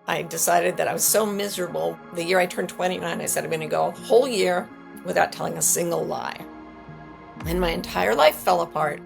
I decided that I was so miserable. The year I turned 29, I said I'm going to go a whole year without telling a single lie. And my entire life fell apart.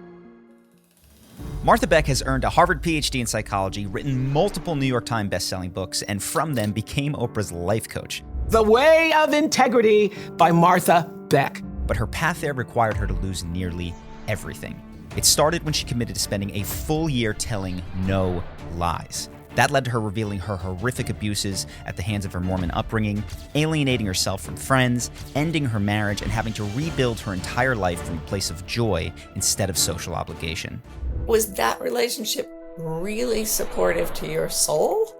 Martha Beck has earned a Harvard PhD in psychology, written multiple New York Times bestselling books, and from them became Oprah's life coach. The Way of Integrity by Martha Beck. But her path there required her to lose nearly everything. It started when she committed to spending a full year telling no lies. That led to her revealing her horrific abuses at the hands of her Mormon upbringing, alienating herself from friends, ending her marriage, and having to rebuild her entire life from a place of joy instead of social obligation. Was that relationship really supportive to your soul?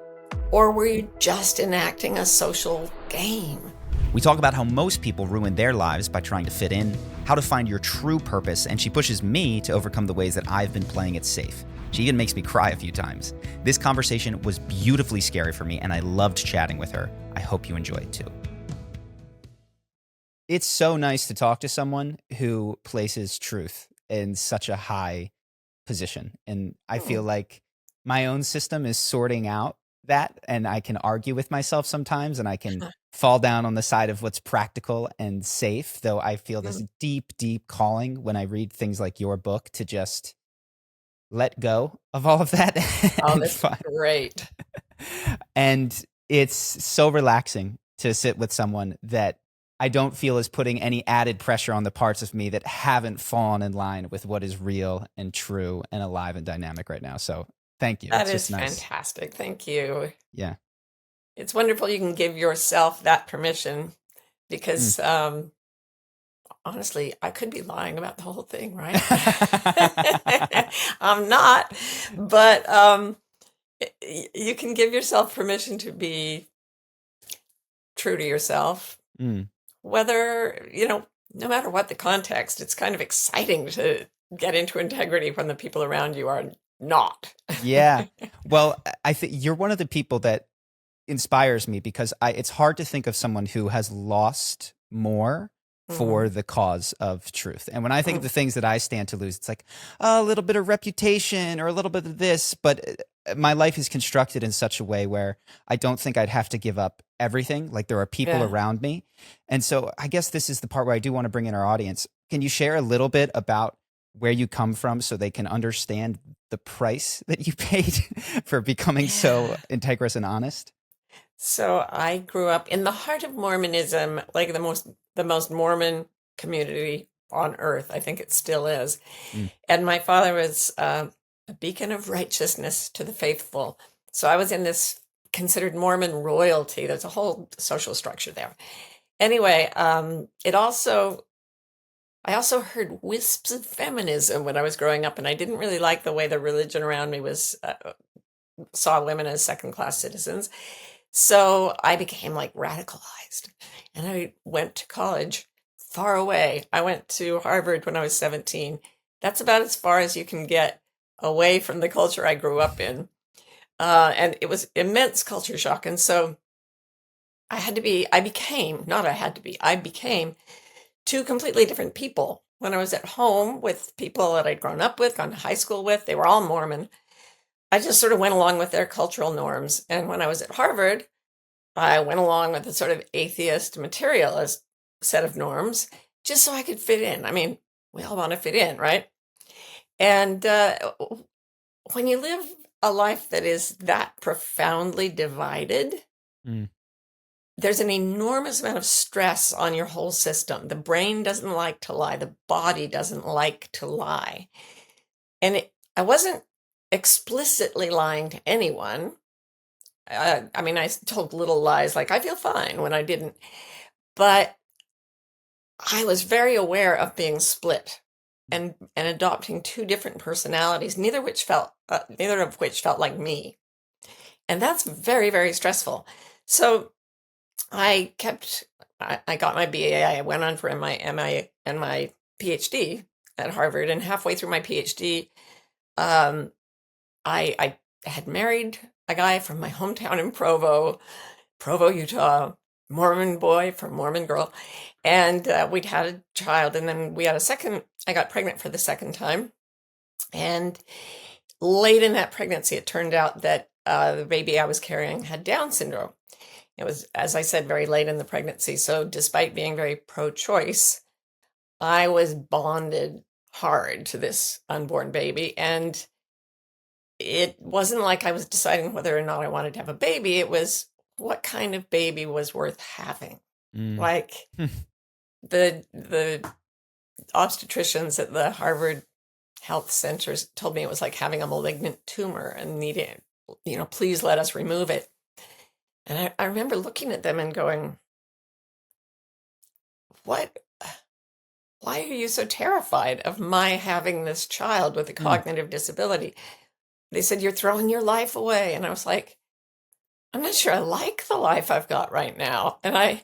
Or were you just enacting a social game? We talk about how most people ruin their lives by trying to fit in, how to find your true purpose, and she pushes me to overcome the ways that I've been playing it safe. She even makes me cry a few times. This conversation was beautifully scary for me, and I loved chatting with her. I hope you enjoy it too. It's so nice to talk to someone who places truth in such a high position. And I feel like my own system is sorting out that, and I can argue with myself sometimes, and I can fall down on the side of what's practical and safe, though I feel this deep, deep calling when I read things like your book to just let go of all of that. Oh, that's great. And it's so relaxing to sit with someone that I don't feel is putting any added pressure on the parts of me that haven't fallen in line with what is real and true and alive and dynamic right now. So thank you. That It's is just nice. fantastic. Thank you. Yeah. It's wonderful you can give yourself that permission because honestly, I could be lying about the whole thing, right? I'm not, but you can give yourself permission to be true to yourself. Whether, no matter what the context, it's kind of exciting to get into integrity when the people around you are not. Yeah. Well, I think you're one of the people that inspires me because it's hard to think of someone who has lost more for the cause of truth. And when I think of the things that I stand to lose, it's like a little bit of reputation or a little bit of this, but my life is constructed in such a way where I don't think I'd have to give up everything. Like there are people around me. And so I guess this is the part where I do want to bring in our audience. Can you share a little bit about where you come from so they can understand the price that you paid for becoming so integrous and honest? So I grew up in the heart of Mormonism, like the most Mormon community on earth. I think it still is. And my father was a beacon of righteousness to the faithful. So I was in this considered Mormon royalty. There's a whole social structure there. Anyway, I also heard wisps of feminism when I was growing up, and I didn't really like the way the religion around me saw women as second-class citizens. So I became like radicalized, and I went to college far away. I went to Harvard when I was 17. That's about as far as you can get away from the culture I grew up in. And it was immense culture shock. And so I became two completely different people. When I was at home with people that I'd grown up with, gone to high school with, they were all Mormon. I just sort of went along with their cultural norms. And when I was at Harvard, I went along with a sort of atheist materialist set of norms just so I could fit in. I mean, we all want to fit in, right? And when you live a life that is that profoundly divided, there's an enormous amount of stress on your whole system. The brain doesn't like to lie. The body doesn't like to lie. And I wasn't explicitly lying to anyone. I mean, I told little lies like I feel fine when I didn't. But I was very aware of being split and adopting two different personalities, neither of which felt like me. And that's very, very stressful. So I got my BA. I went on for my MA and my PhD at Harvard. And halfway through my PhD, I had married a guy from my hometown in Provo, Utah, Mormon boy from Mormon girl. And we'd had a child. And then we had I got pregnant for the second time. And late in that pregnancy, it turned out that the baby I was carrying had Down syndrome. It was, as I said, very late in the pregnancy. So despite being very pro-choice, I was bonded hard to this unborn baby. And it wasn't like I was deciding whether or not I wanted to have a baby. It was what kind of baby was worth having. Like the obstetricians at the Harvard Health Centers told me it was like having a malignant tumor and needing, please let us remove it. And I remember looking at them and going, why are you so terrified of my having this child with a cognitive disability? They said, you're throwing your life away. And I was like, I'm not sure I like the life I've got right now. And I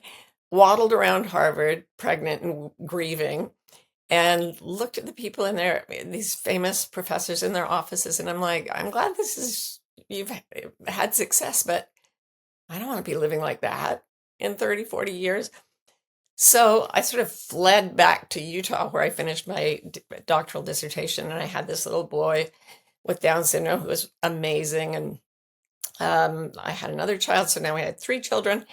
waddled around Harvard, pregnant and grieving, and looked at the people in there, these famous professors in their offices. And I'm like, I'm glad you've had success, but I don't want to be living like that in 30, 40 years. So I sort of fled back to Utah, where I finished my doctoral dissertation. And I had this little boy with Down syndrome who was amazing. And I had another child. So now we had 3 children.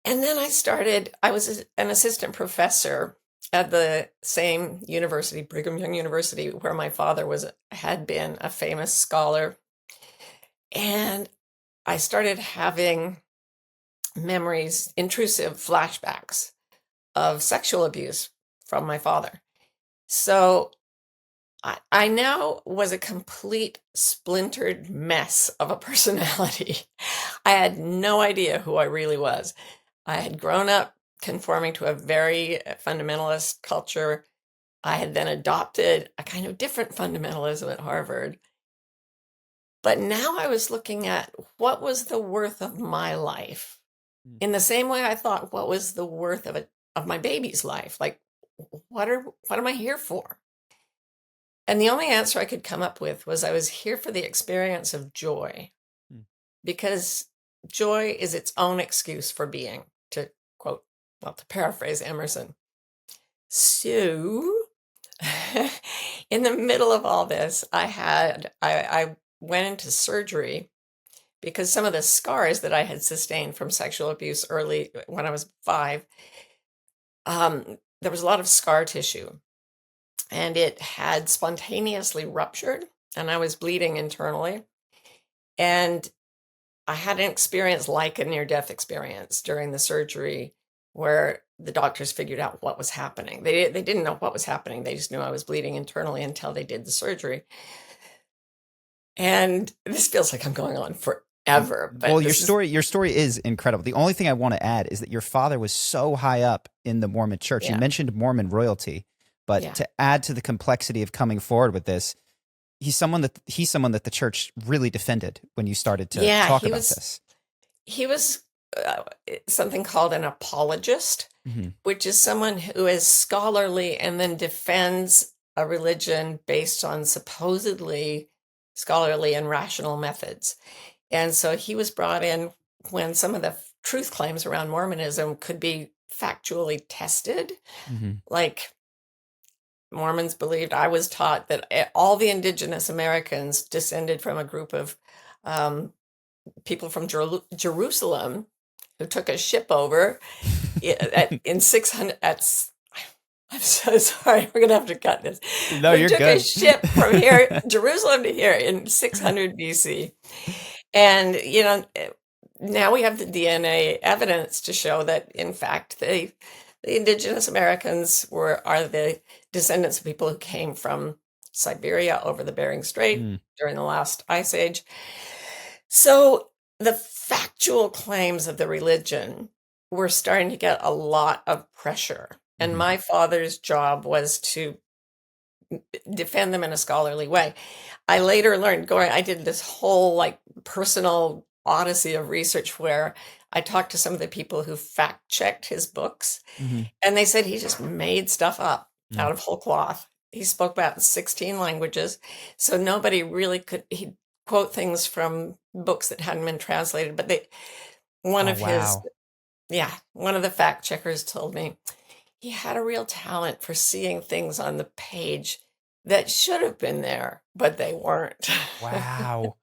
And then I was an assistant professor at the same university, Brigham Young University, where my father had been a famous scholar. And I started having memories, intrusive flashbacks of sexual abuse from my father. So I now was a complete splintered mess of a personality. I had no idea who I really was. I had grown up conforming to a very fundamentalist culture. I had then adopted a kind of different fundamentalism at Harvard. But now I was looking at what was the worth of my life in the same way I thought what was the worth of my baby's life. Like, what am I here for? And the only answer I could come up with was I was here for the experience of joy, because joy is its own excuse for being, to paraphrase Emerson. So in the middle of all this, I went into surgery because some of the scars that I had sustained from sexual abuse early when I was 5, there was a lot of scar tissue, and it had spontaneously ruptured, and I was bleeding internally. And I had an experience like a near-death experience during the surgery, where the doctors figured out what was happening. They didn't know what was happening. They just knew I was bleeding internally until they did the surgery. And this feels like I'm going on forever. But well, your story is incredible. The only thing I want to add is that your father was so high up in the Mormon church. You mentioned Mormon royalty, but to add to the complexity of coming forward with this, he's someone that the church really defended when you started to talk about this. He was something called an apologist, which is someone who is scholarly and then defends a religion based on supposedly scholarly and rational methods. And so he was brought in when some of the truth claims around Mormonism could be factually tested. Like, Mormons believed, I was taught, that all the indigenous Americans descended from a group of people from Jerusalem who took a ship over in 600. I'm so sorry. We're going to have to cut this. No, you're good. We took a ship from here, Jerusalem, to here in 600 BC. And, now we have the DNA evidence to show that, in fact, the indigenous Americans are the descendants of people who came from Siberia over the Bering Strait during the last ice age. So the factual claims of the religion were starting to get a lot of pressure. And my father's job was to defend them in a scholarly way. I later learned, I did this whole personal odyssey of research where I talked to some of the people who fact checked his books, and they said he just made stuff up out of whole cloth. He spoke about 16 languages, so nobody really could. He'd quote things from books that hadn't been translated, but one of the fact checkers told me he had a real talent for seeing things on the page that should have been there, but they weren't. Wow.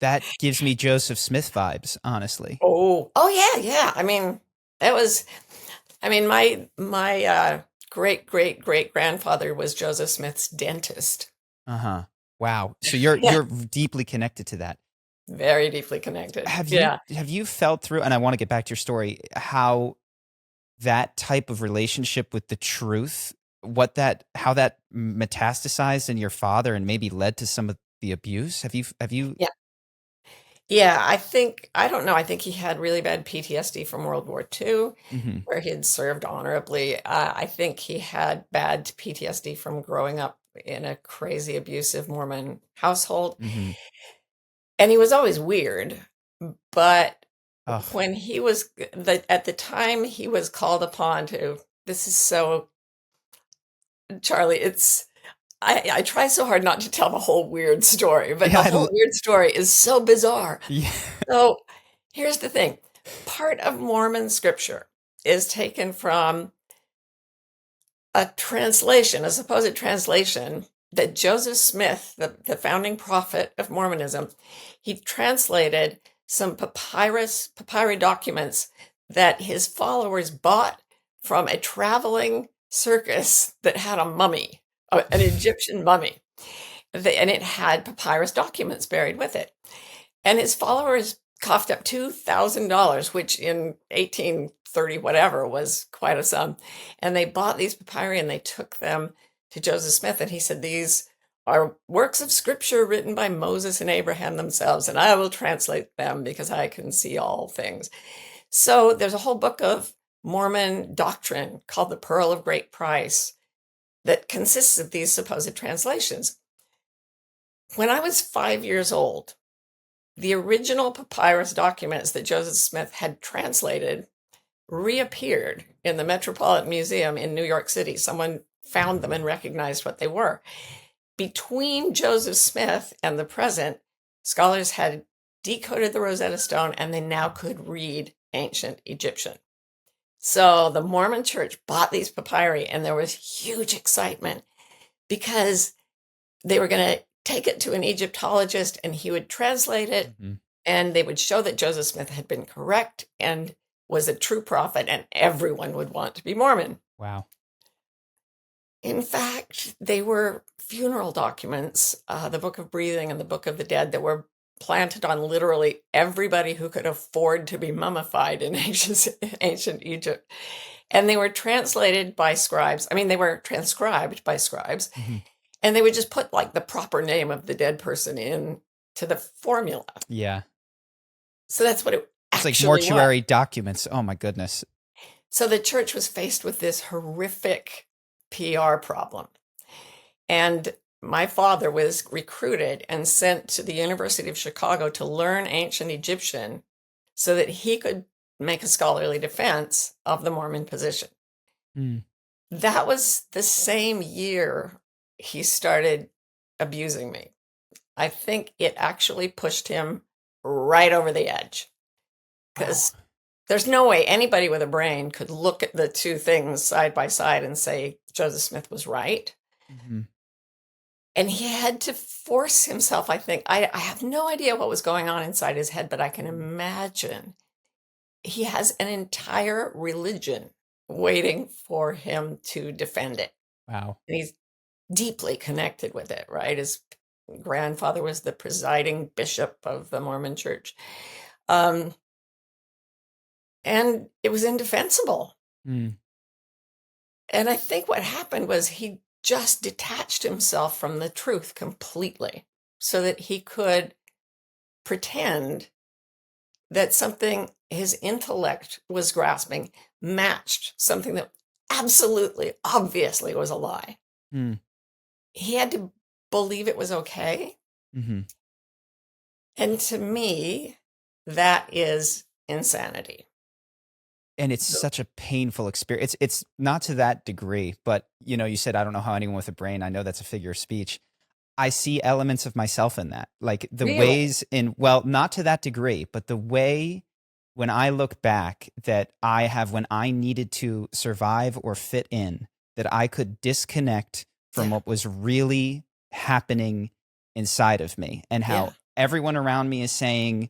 That gives me Joseph Smith vibes, honestly. Oh yeah. I mean, that was. I mean, my great great great grandfather was Joseph Smith's dentist. Uh-huh. Wow. So you're deeply connected to that. Very deeply connected. Have Yeah. you felt through, and I want to get back to your story, how that type of relationship with the truth, how that metastasized in your father and maybe led to some of the abuse? Have you Yeah. Yeah, I don't know. I think he had really bad PTSD from World War II, Mhm. where he had served honorably. I think he had bad PTSD from growing up in a crazy abusive Mormon household. Mhm. And he was always weird, but Oh, when he was at the time he was called upon to, this is so, Charlie, I try so hard not to tell the whole weird story, but yeah, the whole weird story is so bizarre. yeah. So here's the thing. Part of Mormon scripture is taken from a translation, a supposed translation that Joseph Smith, the founding prophet of Mormonism, he translated some papyri documents that his followers bought from a traveling circus that had a mummy, an Egyptian mummy. And it had papyrus documents buried with it. And his followers coughed up $2,000, which in 1830 whatever was quite a sum. And they bought these papyri and they took them to Joseph Smith. And he said, these are works of scripture written by Moses and Abraham themselves, and I will translate them because I can see all things. So there's a whole book of Mormon doctrine called the Pearl of Great Price that consists of these supposed translations. When I was 5 years old, the original papyrus documents that Joseph Smith had translated reappeared in the Metropolitan Museum in New York City. Someone found them and recognized what they were. Between Joseph Smith and the present, scholars had decoded the Rosetta Stone and they now could read ancient Egyptian. So the Mormon church bought these papyri and there was huge excitement because they were going to take it to an Egyptologist and he would translate it, Mhm. and they would show that Joseph Smith had been correct and was a true prophet, and everyone would want to be Mormon. Wow. In fact, they were funeral documents, the Book of Breathing and the Book of the Dead, that were planted on literally everybody who could afford to be mummified in ancient Egypt. And they were translated by scribes. I mean, they were transcribed by scribes. Mhm. And they would just put like the proper name of the dead person in to the formula. Yeah. So that's what it It's like actually was. mortuary documents. Oh my goodness. So the church was faced with this horrific PR problem. And my father was recruited and sent to the University of Chicago to learn ancient Egyptian so that he could make a scholarly defense of the Mormon position. Mm. That was the same year he started abusing me. I think it actually pushed him right over the edge, because Wow. there's no way anybody with a brain could look at the two things side by side and say Joseph Smith was right. Mhm. And he had to force himself, I think. I have no idea what was going on inside his head, but I can imagine he has an entire religion waiting for him to defend it. Wow. And he's deeply connected with it, right? His grandfather was the presiding bishop of the Mormon church. And it was indefensible. Mm. And I think what happened was he just detached himself from the truth completely so that he could pretend that something his intellect was grasping matched something that absolutely, obviously was a lie. Mm. He had to believe it was okay. Mhm. And to me, that is insanity. And it's So, such a painful experience. It's not to that degree, but you said I don't know how anyone with a brain. I know that's a figure of speech. I see elements of myself in that. Like the really? ways well, not to that degree, but the way when I look back that I have when I needed to survive or fit in, that I could disconnect from Yeah. what was really happening inside of me and Yeah. how everyone around me is saying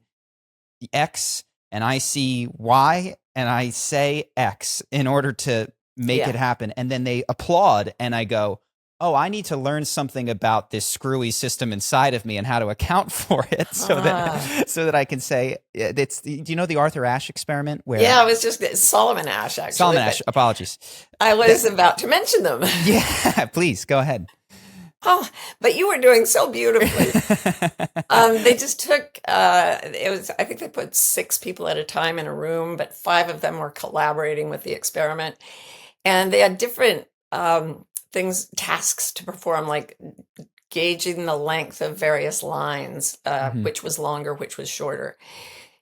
X and I see Y and I say X in order to make it happen. And then they applaud and I go, oh, I need to learn something about this screwy system inside of me and how to account for it so that I can say it's. Do you know the Arthur Ashe experiment? Where Yeah, it was just Solomon Ash, actually. Solomon Ash, apologies. I was about to mention them. Yeah, please go ahead. Oh, but you were doing so beautifully. They just took, I think they put 6 people at a time in a room, but 5 of them were collaborating with the experiment. And they had different tasks to perform, like gauging the length of various lines, which was longer, which was shorter.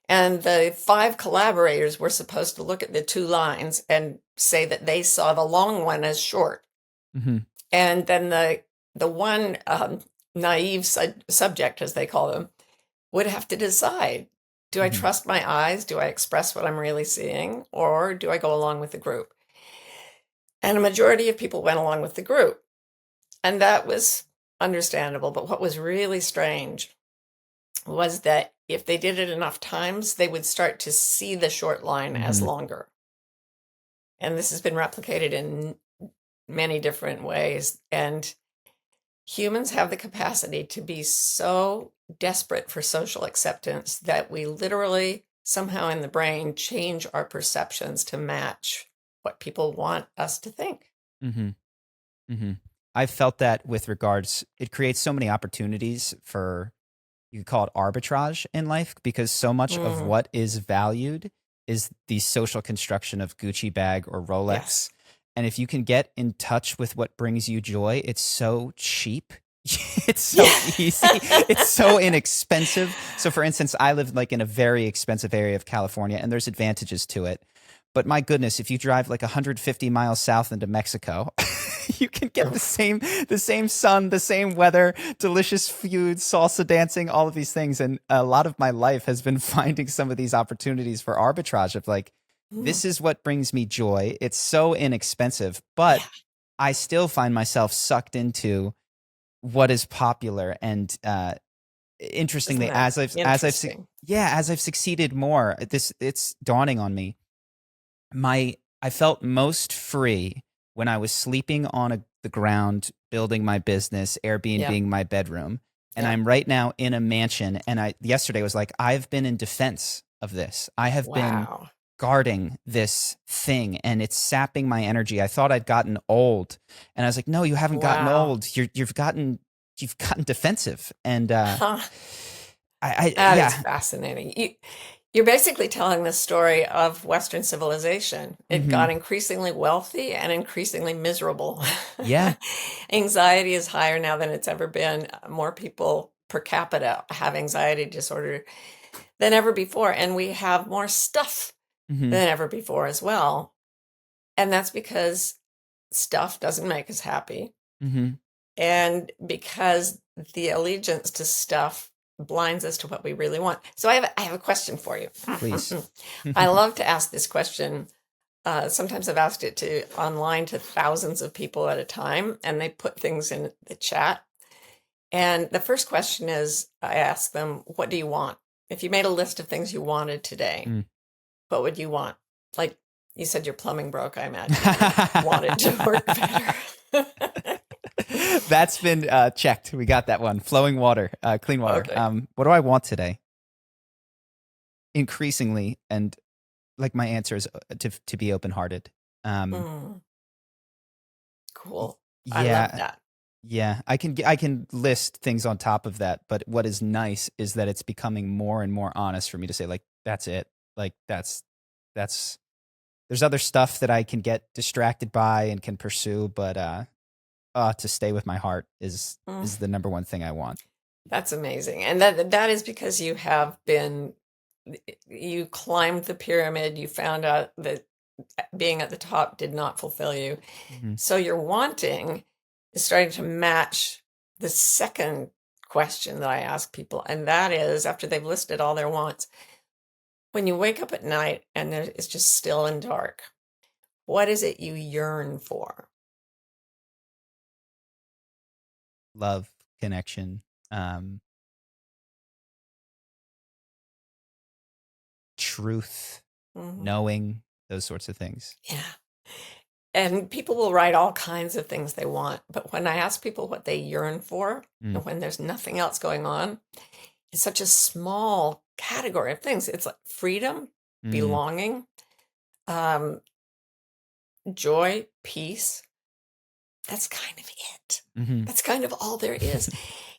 And the 5 collaborators were supposed to look at the 2 lines and say that they saw the long one as short. And then the one naive subject, as they call them, would have to decide, do I trust my eyes? Do I express what I'm really seeing? Or do I go along with the group? And a majority of people went along with the group. And that was understandable. But what was really strange was that if they did it enough times, they would start to see the short line as longer. And this has been replicated in many different ways. And humans have the capacity to be so desperate for social acceptance that we literally somehow in the brain change our perceptions to match what people want us to think. I've felt that with regards, it creates so many opportunities for, you could call it arbitrage in life, because so much of what is valued is the social construction of Gucci bag or Rolex. Yes. And if you can get in touch with what brings you joy, it's so cheap. It's so easy. It's so inexpensive. So for instance, I live like in a very expensive area of California, and there's advantages to it. But my goodness, if you drive like 150 miles south into Mexico, you can get the same sun, the same weather, delicious food, salsa dancing, all of these things. And a lot of my life has been finding some of these opportunities for arbitrage of like, this is what brings me joy. It's so inexpensive, but I still find myself sucked into what is popular. And interestingly, as I've succeeded more, it's dawning on me. I felt most free when I was sleeping on the ground, building my business, Airbnb my bedroom. And I'm right now in a mansion. And yesterday was like, I've been in defense of this. I have been guarding this thing, and it's sapping my energy. I thought I'd gotten old, and I was like, no, you haven't gotten old. You've gotten defensive. And That is fascinating. You're basically telling the story of Western civilization. It got increasingly wealthy and increasingly miserable. Yeah. Anxiety is higher now than it's ever been. More people per capita have anxiety disorder than ever before. And we have more stuff than ever before as well. And that's because stuff doesn't make us happy. And because the allegiance to stuff blinds us to what we really want. So I have a question for you. Please. I love to ask this question. Sometimes I've asked it online to thousands of people at a time, and they put things in the chat. And the first question is, I ask them, what do you want? If you made a list of things you wanted today, what would you want? Like you said, your plumbing broke, I imagine. You want it to work better. That's been checked. We got that one. Flowing water, clean water. Okay. What do I want today? Increasingly, and like my answer is to be open-hearted. Cool. I love that. Yeah, I can list things on top of that, but what is nice is that it's becoming more and more honest for me to say, like, that's it. Like that's there's other stuff that I can get distracted by and can pursue, but to stay with my heart is the number one thing I want. That's amazing. And that is because you climbed the pyramid, you found out that being at the top did not fulfill you. So your wanting is starting to match the second question that I ask people. And that is, after they've listed all their wants, when you wake up at night and it's just still and dark, what is it you yearn for? Love, connection, truth, Mhm. knowing, those sorts of things. Yeah. And people will write all kinds of things they want. But when I ask people what they yearn for, Mm. and when there's nothing else going on, it's such a small category of things. It's like freedom, Mm. belonging, um, joy, peace. That's kind of it. Mhm. That's kind of all there is.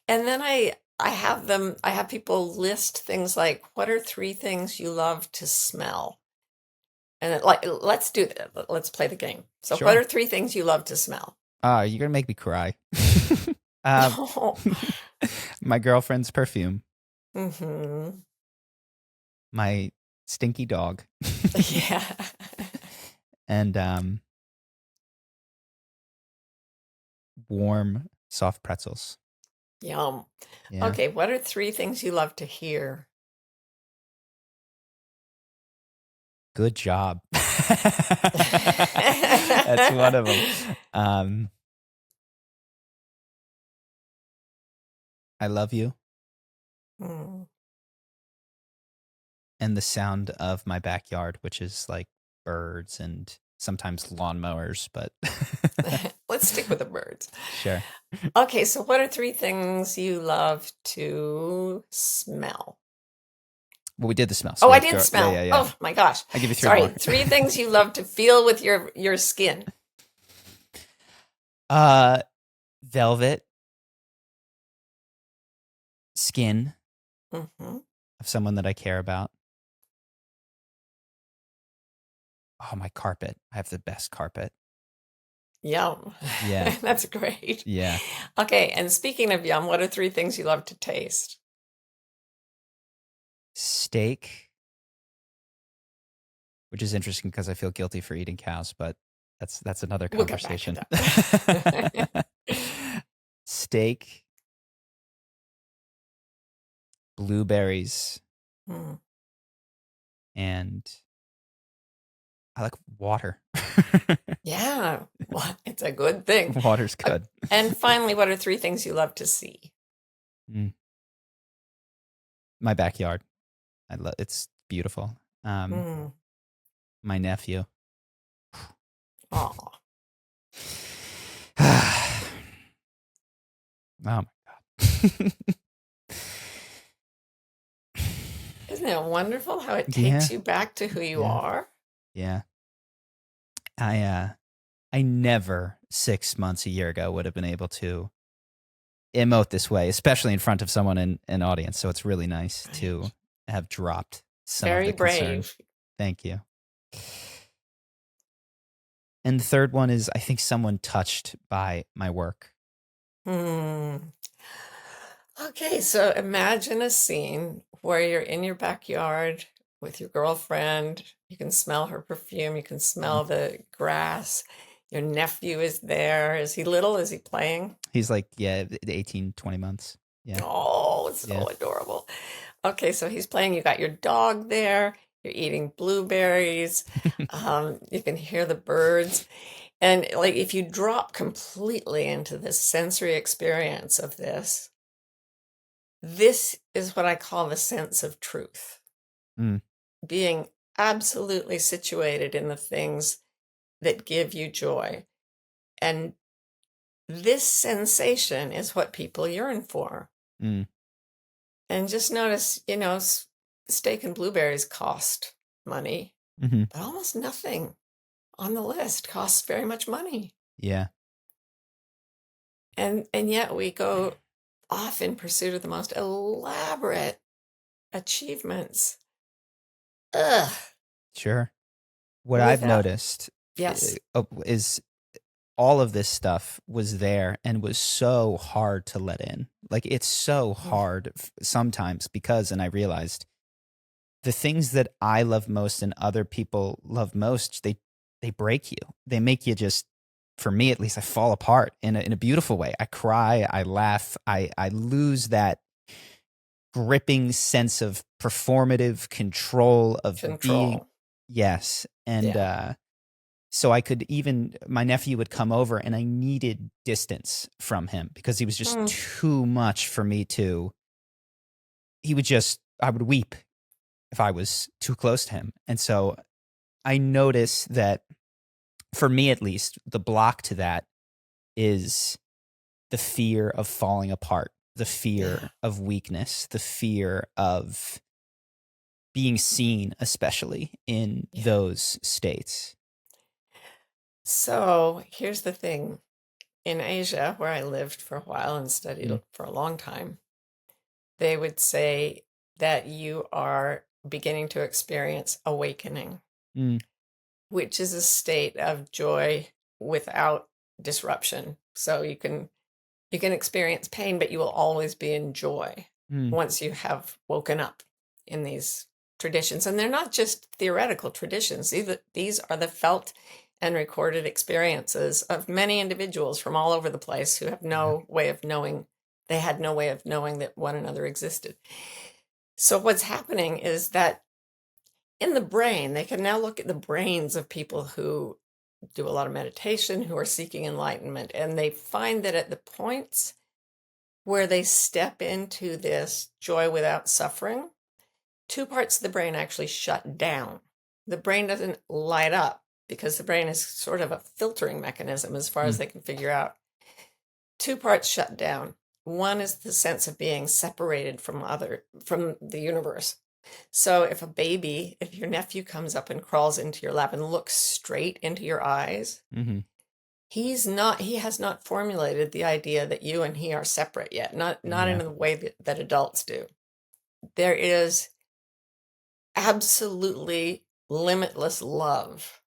And then I have people list things like, what are 3 things you love to smell? And let's do that. Let's play the game. So what Sure. are 3 things you love to smell? You're gonna make me cry. Oh. My girlfriend's perfume, Mm-hmm. my stinky dog, Yeah. and warm, soft pretzels. Yum. Yeah. Okay, what are 3 things you love to hear? Good job. That's one of them. I love you, Mm. and the sound of my backyard, which is like birds and sometimes lawnmowers, but Let's stick with the birds. sure. Okay, so what are 3 things you love to smell? Well, we did the smell. Oh, I let's did go. smell. Yeah. Oh my gosh. I give you 3 Sorry, more. 3 things you love to feel with your skin. Velvet skin Mm-hmm. of someone that I care about. Oh, my carpet. I have the best carpet. Yum. Yeah. That's great. Yeah. Okay, and speaking of yum, what are 3 things you love to taste? Steak, which is interesting because I feel guilty for eating cows, but that's another We'll get back to conversation. that. Steak, blueberries, Mm. and I like water. Yeah, well, it's a good thing. Water's good. And finally, what are 3 things you love to see? My backyard. It's beautiful. Mm. My nephew. Aw. Oh my God. Isn't it wonderful how it Yeah. takes you back to who you Yeah. are? Yeah. I never 6 months, a year ago would have been able to emote this way, especially in front of someone in an audience. So it's really nice to Right. have dropped some Very of the concern. brave. Thank you. And the third one is, I think, someone touched by my work. Hmm. Okay, so imagine a scene where you're in your backyard with your girlfriend. You can smell her perfume. You can smell the grass. Your nephew is there. Is he little? Is he playing? He's like, 18, 20 months. Yeah. Oh, it's so Yeah. adorable. Okay, so he's playing. You got your dog there. You're eating blueberries. You can hear the birds. And like if you drop completely into this sensory experience of this is what I call the sense of truth. Mm. Being absolutely situated in the things that give you joy. And this sensation is what people yearn for. Mm. And just notice, steak and blueberries cost money, Mhm. but almost nothing on the list costs very much money. Yeah. And yet we go off in pursuit of the most elaborate achievements. Ugh. Sure. What I've Without- noticed Yes. is all of this stuff was there and was so hard to let in. Like, it's so hard sometimes because, and I realized the things that I love most and other people love most, they break you. They make you just, for me at least, I fall apart in a beautiful way. I cry, I laugh, I lose that gripping sense of performative control of being. Control. Yes. And so I could my nephew would come over and I needed distance from him because he was just too much for me I would weep if I was too close to him. And so I notice that, for me at least, the block to that is the fear of falling apart, the fear of weakness, the fear of being seen, especially in those states. So here's the thing. In Asia, where I lived for a while and studied for a long time, they would say that you are beginning to experience awakening, which is a state of joy without disruption. So you can experience pain, but you will always be in joy once you have woken up in these traditions. And they're not just theoretical traditions. These are the felt and recorded experiences of many individuals from all over the place who have no way of knowing. They had no way of knowing that one another existed. So what's happening is that in the brain, they can now look at the brains of people who do a lot of meditation, who are seeking enlightenment, and they find that at the points where they step into this joy without suffering, two parts of the brain actually shut down. The brain doesn't light up because the brain is sort of a filtering mechanism as far as they can figure out. Two parts shut down. One is the sense of being separated from the universe. So if your nephew comes up and crawls into your lap and looks straight into your eyes, he has not formulated the idea that you and he are separate yet, not in the way that adults do. There is absolutely limitless love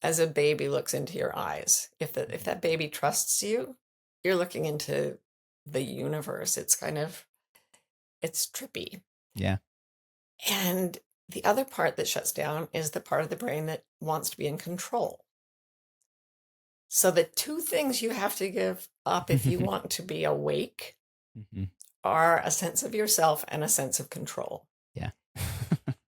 as a baby looks into your eyes. If that baby trusts you, you're looking into the universe. It's trippy. Yeah. And the other part that shuts down is the part of the brain that wants to be in control. So the two things you have to give up if you want to be awake are a sense of yourself and a sense of control. Yeah.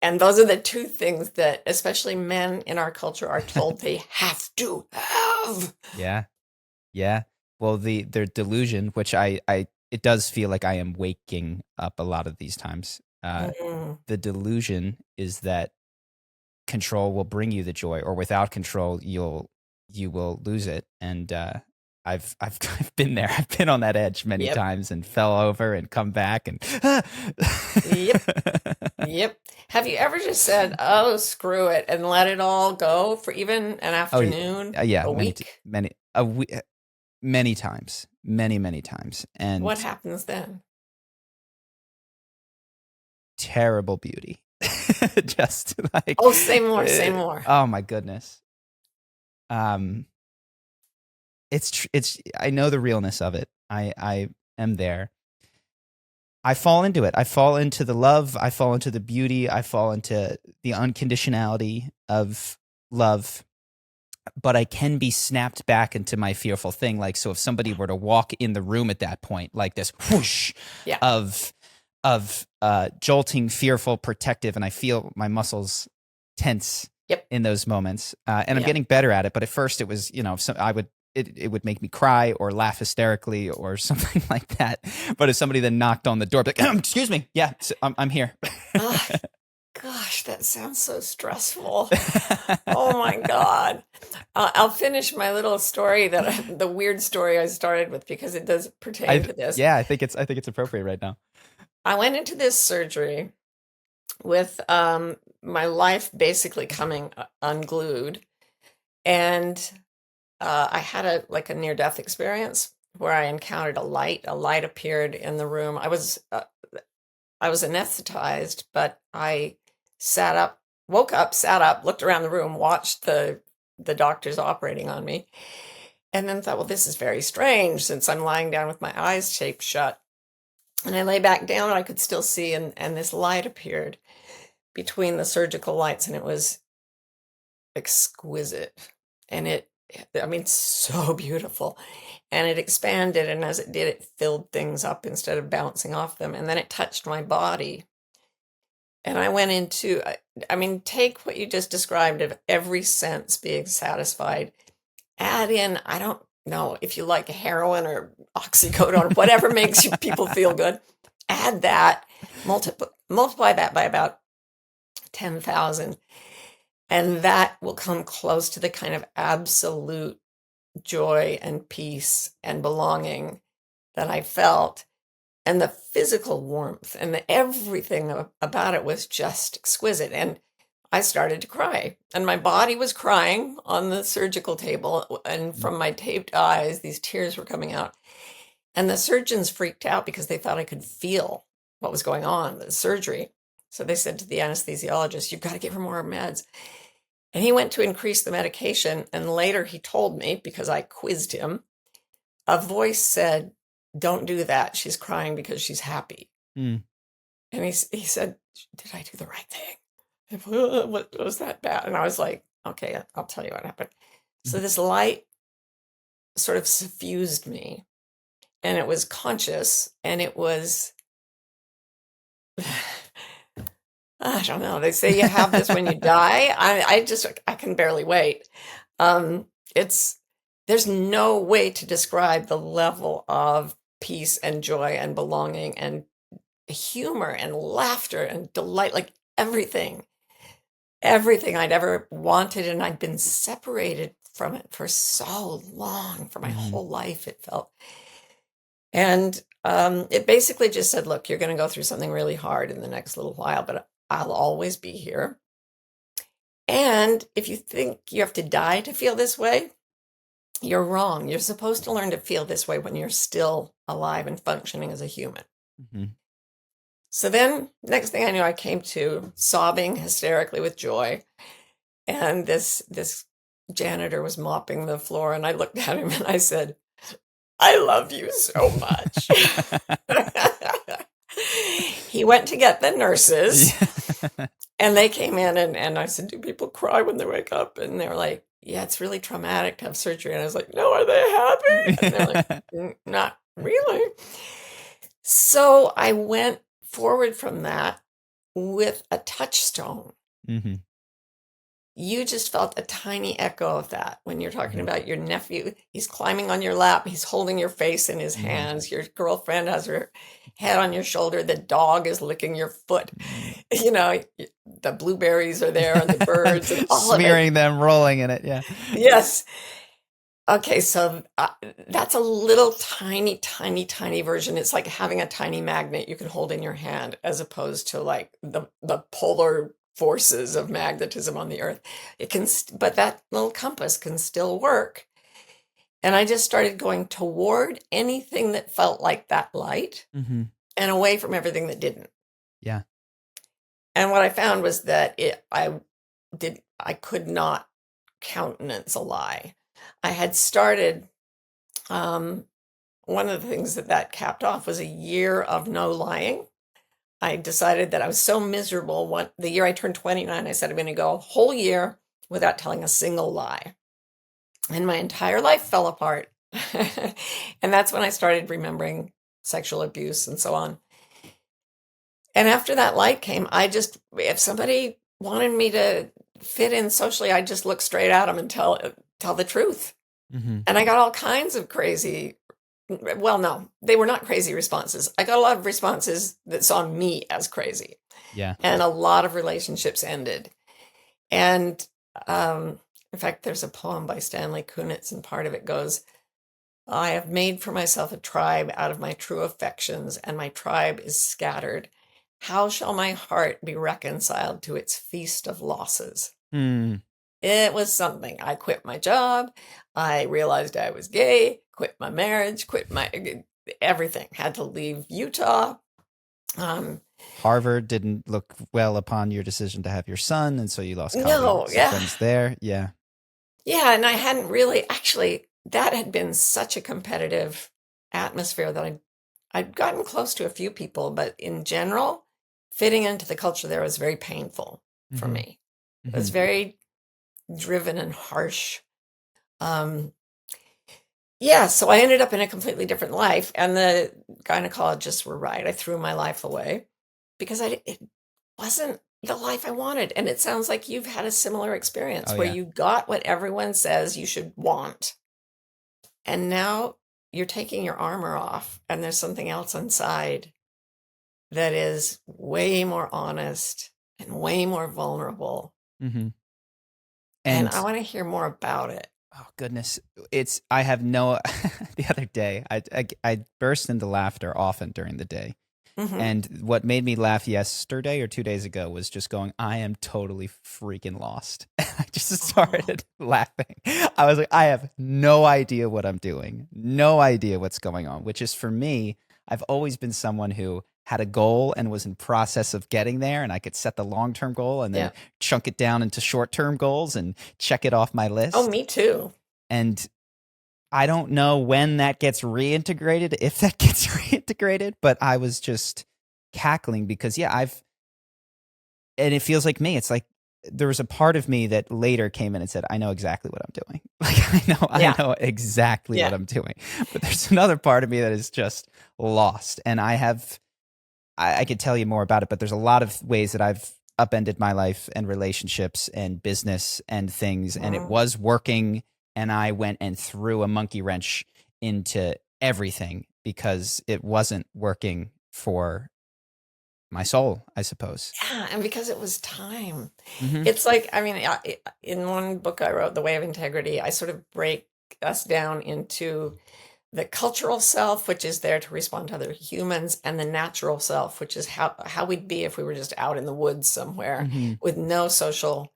And those are the two things that especially men in our culture are told they have to have. Yeah. Yeah. Well, their delusion, which it does feel like I am waking up a lot of these times. The delusion is that control will bring you the joy, or without control, you will lose it. And I've been there. I've been on that edge many times and fell over and come back and Yep. Have you ever just said, "Oh, screw it," and let it all go for even an afternoon, a week? Many times, many times. And what happens then? Terrible beauty. Just like, say more. Oh my goodness. It's I know the realness of it. I am there. I fall into it. I fall into the love. I fall into the beauty. I fall into the unconditionality of love. But I can be snapped back into my fearful thing. Like, so if somebody were to walk in the room at that point, like this whoosh of jolting, fearful, protective, and I feel my muscles tense in those moments. And I'm getting better at it. But at first it was, it would make me cry or laugh hysterically or something like that. But if somebody then knocked on the door, like, excuse me, I'm here. Gosh, that sounds so stressful. Oh my God. I'll finish my little story the weird story I started with, because it does pertain to this. Yeah, I think it's appropriate right now. I went into this surgery with my life basically coming unglued, and I had a near-death experience where I encountered a light. A light appeared in the room. I was anesthetized, but I woke up, sat up, looked around the room, watched the doctors operating on me, and then thought, well, this is very strange since I'm lying down with my eyes taped shut. And I lay back down and I could still see, and this light appeared between the surgical lights, and it was exquisite. And so beautiful. And it expanded, and as it did, it filled things up instead of bouncing off them. And then it touched my body. And I went into, take what you just described of every sense being satisfied. Add in, I don't know if you like heroin or oxycodone or whatever makes people feel good. Add that, multiply that by about 10,000. And that will come close to the kind of absolute joy and peace and belonging that I felt. And the physical warmth and everything about it was just exquisite. And I started to cry, and my body was crying on the surgical table. And from my taped eyes, these tears were coming out. And the surgeons freaked out because they thought I could feel what was going on, the surgery. So they said to the anesthesiologist, "You've got to give her more meds." And he went to increase the medication. And later he told me, because I quizzed him, a voice said, "Don't do that. She's crying because she's happy." Mm. And he said, "Did I do the right thing? What was that bad?" And I was like, "Okay, I'll tell you what happened." So this light sort of suffused me, and it was conscious, and it was, I don't know. They say you have this when you die. I can barely wait. There's no way to describe the level of peace and joy and belonging and humor and laughter and delight, like everything I'd ever wanted. And I'd been separated from it for so long, for my whole life, it felt. And it basically just said, "Look, you're going to go through something really hard in the next little while, but I'll always be here. And if you think you have to die to feel this way, you're wrong. You're supposed to learn to feel this way when you're still alive and functioning as a human." Mm-hmm. So then, next thing I knew, I came to sobbing hysterically with joy. And this janitor was mopping the floor, and I looked at him and I said, "I love you so much." He went to get the nurses, and they came in, and I said, "Do people cry when they wake up?" And they were like, "Yeah, it's really traumatic to have surgery." And I was like, "No, are they happy?" And they're like, "Not really." So I went forward from that with a touchstone. Mm-hmm. You just felt a tiny echo of that when you're talking about your nephew. He's climbing on your lap. He's holding your face in his hands. Your girlfriend has her head on your shoulder. The dog is licking your foot. You know, the blueberries are there and the birds and all smearing of it. them, rolling in it. Yeah. Yes. Okay, so that's a little tiny, tiny, tiny version. It's like having a tiny magnet you can hold in your hand, as opposed to like the polar forces of magnetism on the earth. It can, but that little compass can still work. And I just started going toward anything that felt like that light, Mm-hmm. and away from everything that didn't. Yeah. And what I found was that I could not countenance a lie. I had started, one of the things that capped off was a year of no lying. I decided that I was so miserable. The year I turned 29, I said, "I'm going to go a whole year without telling a single lie." And my entire life fell apart. And that's when I started remembering sexual abuse and so on. And after that light came, if somebody wanted me to fit in socially, I'd just look straight at them and tell the truth. Mm-hmm. And I got all kinds of crazy, well, no, they were not crazy responses. I got a lot of responses that saw me as crazy. Yeah. And a lot of relationships ended. And in fact, there's a poem by Stanley Kunitz, and part of it goes, "I have made for myself a tribe out of my true affections, and my tribe is scattered. How shall my heart be reconciled to its feast of losses?" Mm. It was something. I quit my job. I realized I was gay, quit my marriage, quit my everything. Had to leave Utah. Harvard didn't look well upon your decision to have your son, and so you lost friends there. Yeah. Yeah, and I hadn't really, actually, that had been such a competitive atmosphere that I'd gotten close to a few people, but in general, fitting into the culture there was very painful for me. It was very driven and harsh. Yeah, so I ended up in a completely different life, and the gynecologists were right. I threw my life away because it wasn't the life I wanted. And it sounds like you've had a similar experience where you got what everyone says you should want. And now you're taking your armor off, and there's something else inside that is way more honest and way more vulnerable. Mm-hmm. And I And want to hear more about it. oh goodness, I have no. The other day, I burst into laughter often during the day. Hmm. And what made me laugh yesterday or 2 days ago was just going, I am totally freaking lost. I just started laughing. I was like, I have no idea what I'm doing, no idea what's going on, which is for me, I've always been someone who had a goal and was in process of getting there, and I could set the long-term goal and then Yeah. chunk it down into short-term goals and check it off my Oh, list. me too. And I don't know when that gets reintegrated, if that gets reintegrated, but I was just cackling because, and it feels like me. It's like there was a part of me that later came in and said, I know exactly what I'm doing. Like, I know exactly what I'm doing. But there's another part of me that is just lost. And I could tell you more about it, but there's a lot of ways that I've upended my life and relationships and business and things, and it was working. And I went and threw a monkey wrench into everything because it wasn't working for my soul, I suppose. Yeah, and because it was time. Mm-hmm. It's like, I mean, in one book I wrote, The Way of Integrity, I sort of break us down into the cultural self, which is there to respond to other humans, and the natural self, which is how we'd be if we were just out in the woods somewhere Mm-hmm. with no social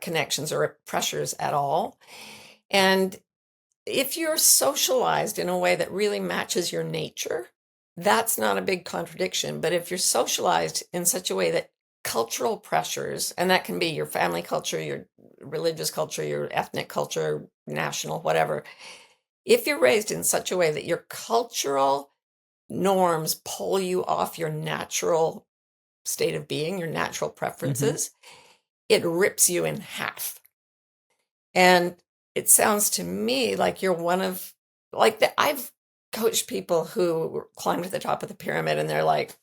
connections or pressures at all. And if you're socialized in a way that really matches your nature, that's not a big contradiction. But if you're socialized in such a way that cultural pressures, and that can be your family culture, your religious culture, your ethnic culture, national, whatever, if you're raised in such a way that your cultural norms pull you off your natural state of being, your natural preferences, it rips you in half. And it sounds to me like you're one of, like, I've coached people who climbed to the top of the pyramid and they're like,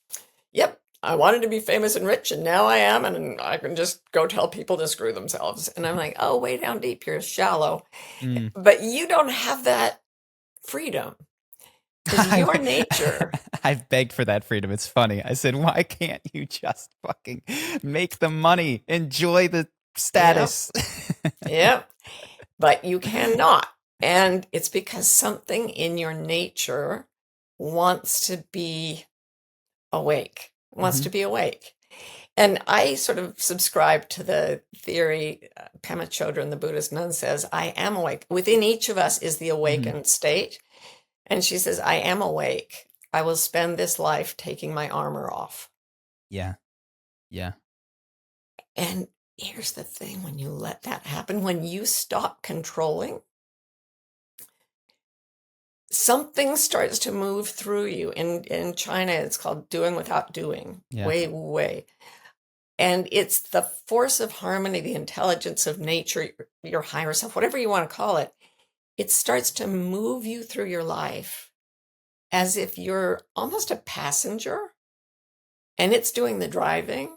yep, I wanted to be famous and rich and now I am, and I can just go tell people to screw themselves. And I'm like, oh, way down deep, you're shallow. But you don't have that freedom. It's your nature. I've begged for that freedom. It's funny. I said, why can't you just fucking make the money, enjoy the status? Yep. But you cannot. And it's because something in your nature wants to be awake, wants to be awake. And I sort of subscribe to the theory, Pema Chodron, the Buddhist nun, says, I am awake. Within each of us is the awakened state. And she says, I am awake. I will spend this life taking my armor off. Yeah. Yeah. And here's the thing, when you let that happen, when you stop controlling, something starts to move through you. In China, it's called doing without doing. Yeah. Way. And it's the force of harmony, the intelligence of nature, your higher self, whatever you want to call it. It starts to move you through your life as if you're almost a passenger and it's doing the driving.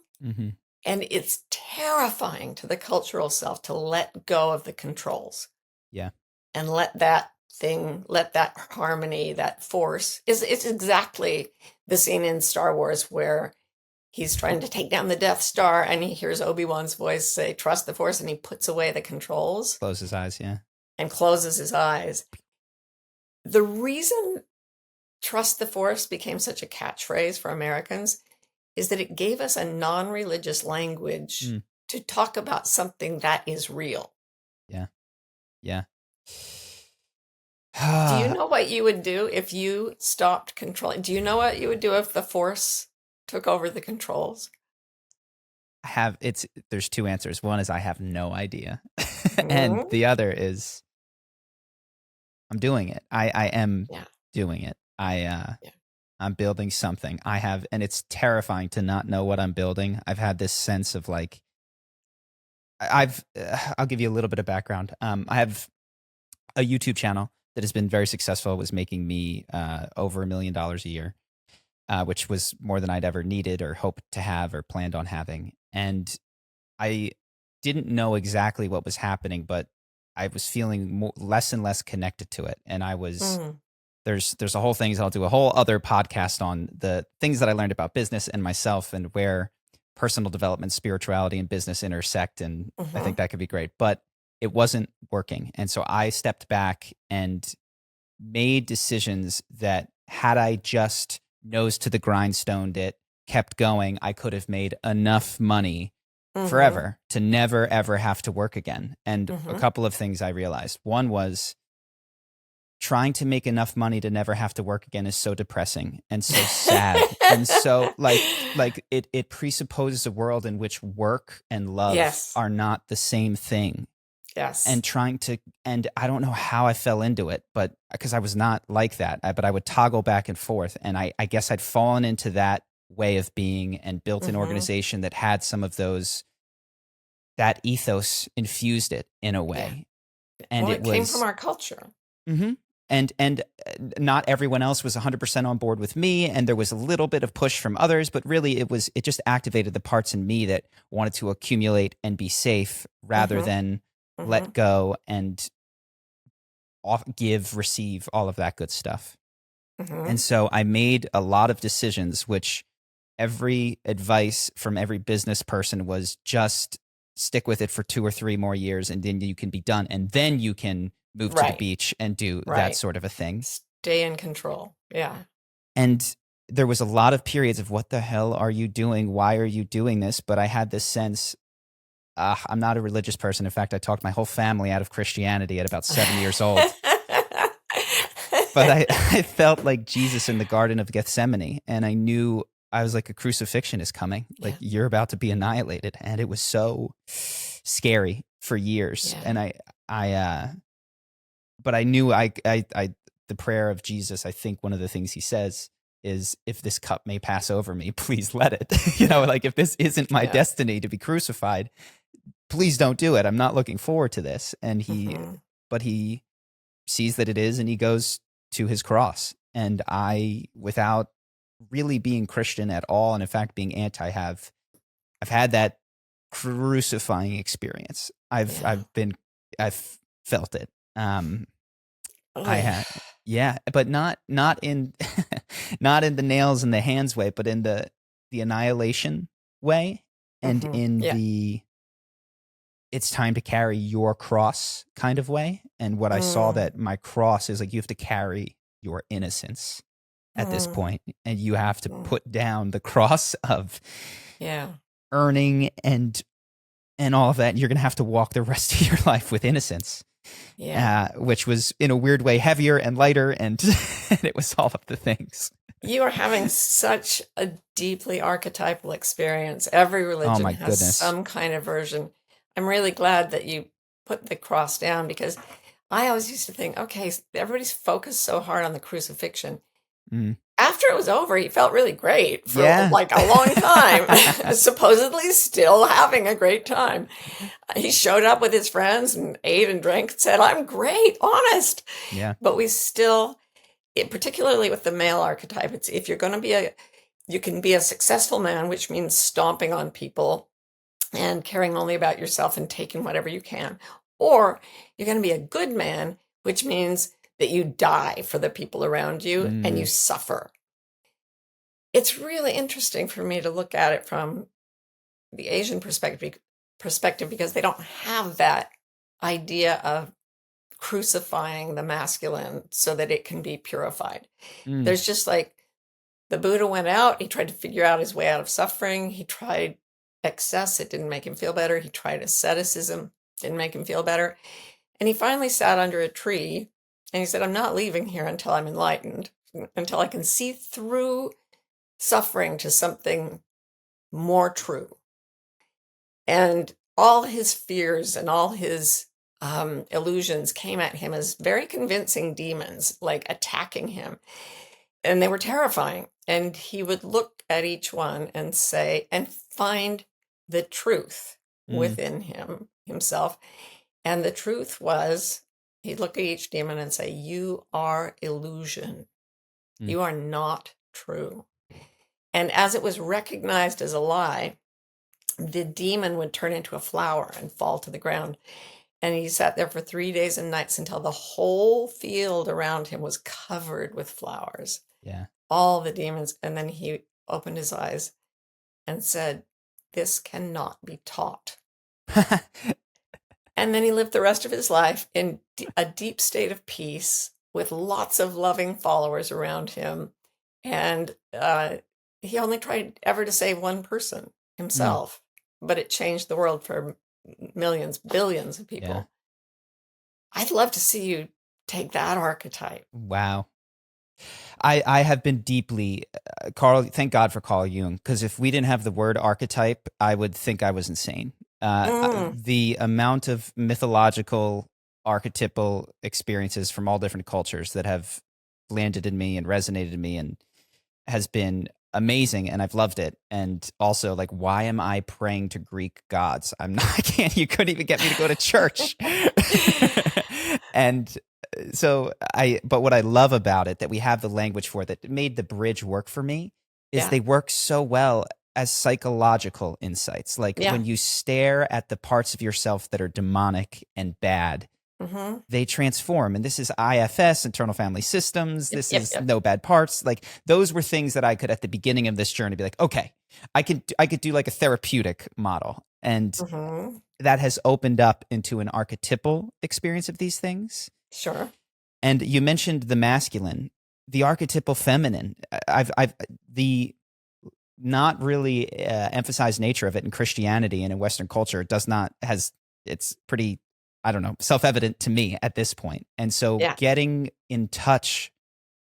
And it's terrifying to the cultural self to let go of the controls. Yeah. And let that harmony, that force, it's exactly the scene in Star Wars where he's trying to take down the Death Star and he hears Obi-Wan's voice say, trust the force, and he puts away the controls. Close his eyes, yeah. And closes his eyes. The reason trust the force became such a catchphrase for Americans is that it gave us a non-religious language to talk about something that is real. Yeah. Yeah. Do you know what you would do if you stopped controlling? Do you know what you would do if the force took over the controls? There's two answers. One is I have no idea. And the other is I'm doing it. I am doing it. I'm building something. And it's terrifying to not know what I'm building. I've had this sense of like, I'll give you a little bit of background. I have a YouTube channel that has been very successful. It was making me over $1 million a year, which was more than I'd ever needed or hoped to have or planned on having. And I didn't know exactly what was happening, but I was feeling less and less connected to it. And I was... There's a whole thing. I'll do a whole other podcast on the things that I learned about business and myself and where personal development, spirituality, and business intersect, and I Mm-hmm. think that could be great. But it wasn't working. And so I stepped back and made decisions that, had I just nose to the grindstone it, kept going, I could have made enough money Mm-hmm. forever to never, ever have to work again. And a Mm-hmm. couple of things I realized. One was, trying to make enough money to never have to work again is so depressing and so sad. And so it presupposes a world in which work and love Yes. are not the same thing. Yes. And I don't know how I fell into it, but because I was not like that, but I would toggle back and forth. And I guess I'd fallen into that way of being and built an Mm-hmm. organization that had some of that ethos infused it in a way. And Well, it it came from was, our culture. mhm. And not everyone else was 100% on board with me, and there was a little bit of push from others, but really it just activated the parts in me that wanted to accumulate and be safe rather Mm-hmm. than Mm-hmm. let go and give, receive, all of that good stuff. Mm-hmm. And so I made a lot of decisions, which every advice from every business person was, just stick with it for 2 or 3 more years, and then you can be done. And then you can move to the Right. beach and do that Right. sort of a thing. Stay in control. Yeah. And there was a lot of periods of, what the hell are you doing? Why are you doing this? But I had this sense, I'm not a religious person. In fact, I talked my whole family out of Christianity at about 7 years old. But I felt like Jesus in the Garden of Gethsemane, and I knew, I was like, a crucifixion is coming. Like, you're about to be annihilated. And it was so scary for years. Yeah. And but I knew the prayer of Jesus, I think one of the things he says is, if this cup may pass over me, please let it. Like, if this isn't my Yeah. destiny to be crucified, please don't do it. I'm not looking forward to this. And Mm-hmm. but he sees that it is, and he goes to his cross. And I, without really being Christian at all, and in fact being anti, I've had that crucifying experience. I've felt it. I had, yeah, but not in not in the nails and the hands way, but in the annihilation way, and Mm-hmm. in Yeah. the, it's time to carry your cross kind of way. And what I saw, that my cross is like, you have to carry your innocence at this point, and you have to put down the cross of earning and all of that. And you're going to have to walk the rest of your life with innocence. Which was, in a weird way, heavier and lighter, and it was all of the things. You are having such a deeply archetypal experience. Every religion has goodness. some kind of version. I'm really glad that you put the cross down, because I always used to think, okay, everybody's focused so hard on the crucifixion. After it was over, he felt really great for like a long time, supposedly still having a great time. He showed up with his friends and ate and drank and said, I'm great, honest. Yeah. But we still, particularly with the male archetype, it's, if you're going to be you can be a successful man, which means stomping on people and caring only about yourself and taking whatever you can. Or you're going to be a good man, which means that you die for the people around you and you suffer. It's really interesting for me to look at it from the Asian perspective, because they don't have that idea of crucifying the masculine so that it can be purified. There's just like, the Buddha went out, he tried to figure out his way out of suffering. He tried excess, it didn't make him feel better. He tried asceticism, didn't make him feel better. And he finally sat under a tree and he said, I'm not leaving here until I'm enlightened, until I can see through suffering to something more true. And all his fears and all his illusions came at him as very convincing demons, like attacking him. And they were terrifying. And he would look at each one and say, and find the truth within himself. And the truth was, he'd look at each demon and say, you are illusion. You are not true. And as it was recognized as a lie, the demon would turn into a flower and fall to the ground. And he sat there for 3 days and nights until the whole field around him was covered with flowers. Yeah. All the demons. And then he opened his eyes and said, this cannot be taught. And then he lived the rest of his life in a deep state of peace with lots of loving followers around him. And he only tried ever to save one person, himself, but it changed the world for millions, billions of people. Yeah. I'd love to see you take that archetype. Wow. I have been deeply, Carl, thank God for Carl Jung, because if we didn't have the word archetype, I would think I was insane. The amount of mythological, archetypal experiences from all different cultures that have landed in me and resonated in me and has been amazing, and I've loved it. And also, like, why am I praying to Greek gods? I'm not, I can't, you couldn't even get me to go to church. And so but what I love about it, that we have the language for, that made the bridge work for me, is they work so well as psychological insights. Like when you stare at the parts of yourself that are demonic and bad, they transform. And this is IFS, internal family systems. This is no bad parts. Like those were things that I could, at the beginning of this journey, be like, okay, I could do like a therapeutic model. And that has opened up into an archetypal experience of these things. Sure. And you mentioned the masculine, the archetypal feminine. The not really emphasized nature of it in Christianity and in Western culture it's pretty, I don't know, self-evident to me at this point. And so getting in touch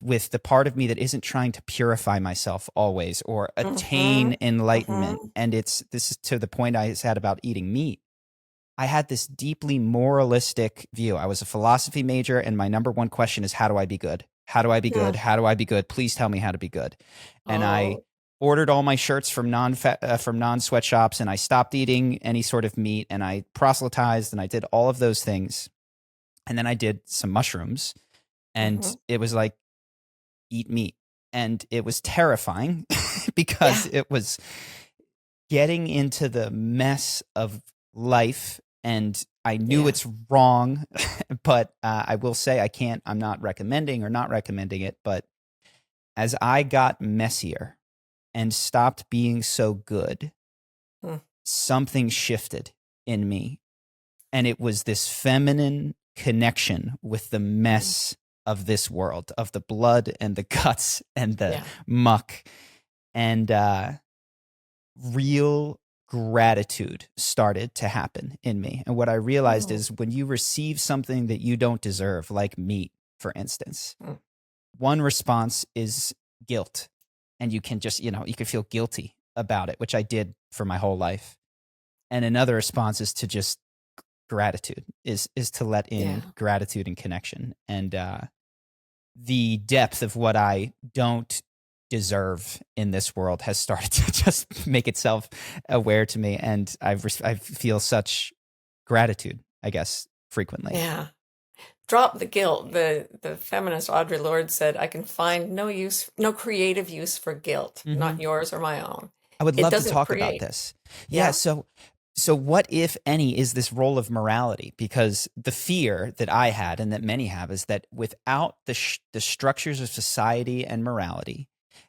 with the part of me that isn't trying to purify myself always or attain enlightenment. And this is to the point I said about eating meat. I had this deeply moralistic view. I was a philosophy major, and my number one question is, how do I be good? How do I be good? How do I be good? Please tell me how to be good. And I ordered all my shirts from non-sweatshops, and I stopped eating any sort of meat, and I proselytized, and I did all of those things. And then I did some mushrooms, and it was like, eat meat. And it was terrifying because it was getting into the mess of life, and I knew it's wrong, but I will say I'm not recommending it, but as I got messier and stopped being so good, something shifted in me, and it was this feminine connection with the mess of this world, of the blood and the guts and the muck, and real gratitude started to happen in me. And what I realized is, when you receive something that you don't deserve, like meat, for instance, one response is guilt. And you can just, you can feel guilty about it, which I did for my whole life. And another response is to just gratitude, is to let in gratitude and connection. And the depth of what I don't deserve in this world has started to just make itself aware to me, and I feel such gratitude, I guess, frequently. Yeah. Drop the guilt. The feminist Audre Lorde said, I can find no creative use for guilt, not yours or my own. I would love to talk about this. Yeah. So what, if any, is this role of morality? Because the fear that I had, and that many have, is that without the structures of society and morality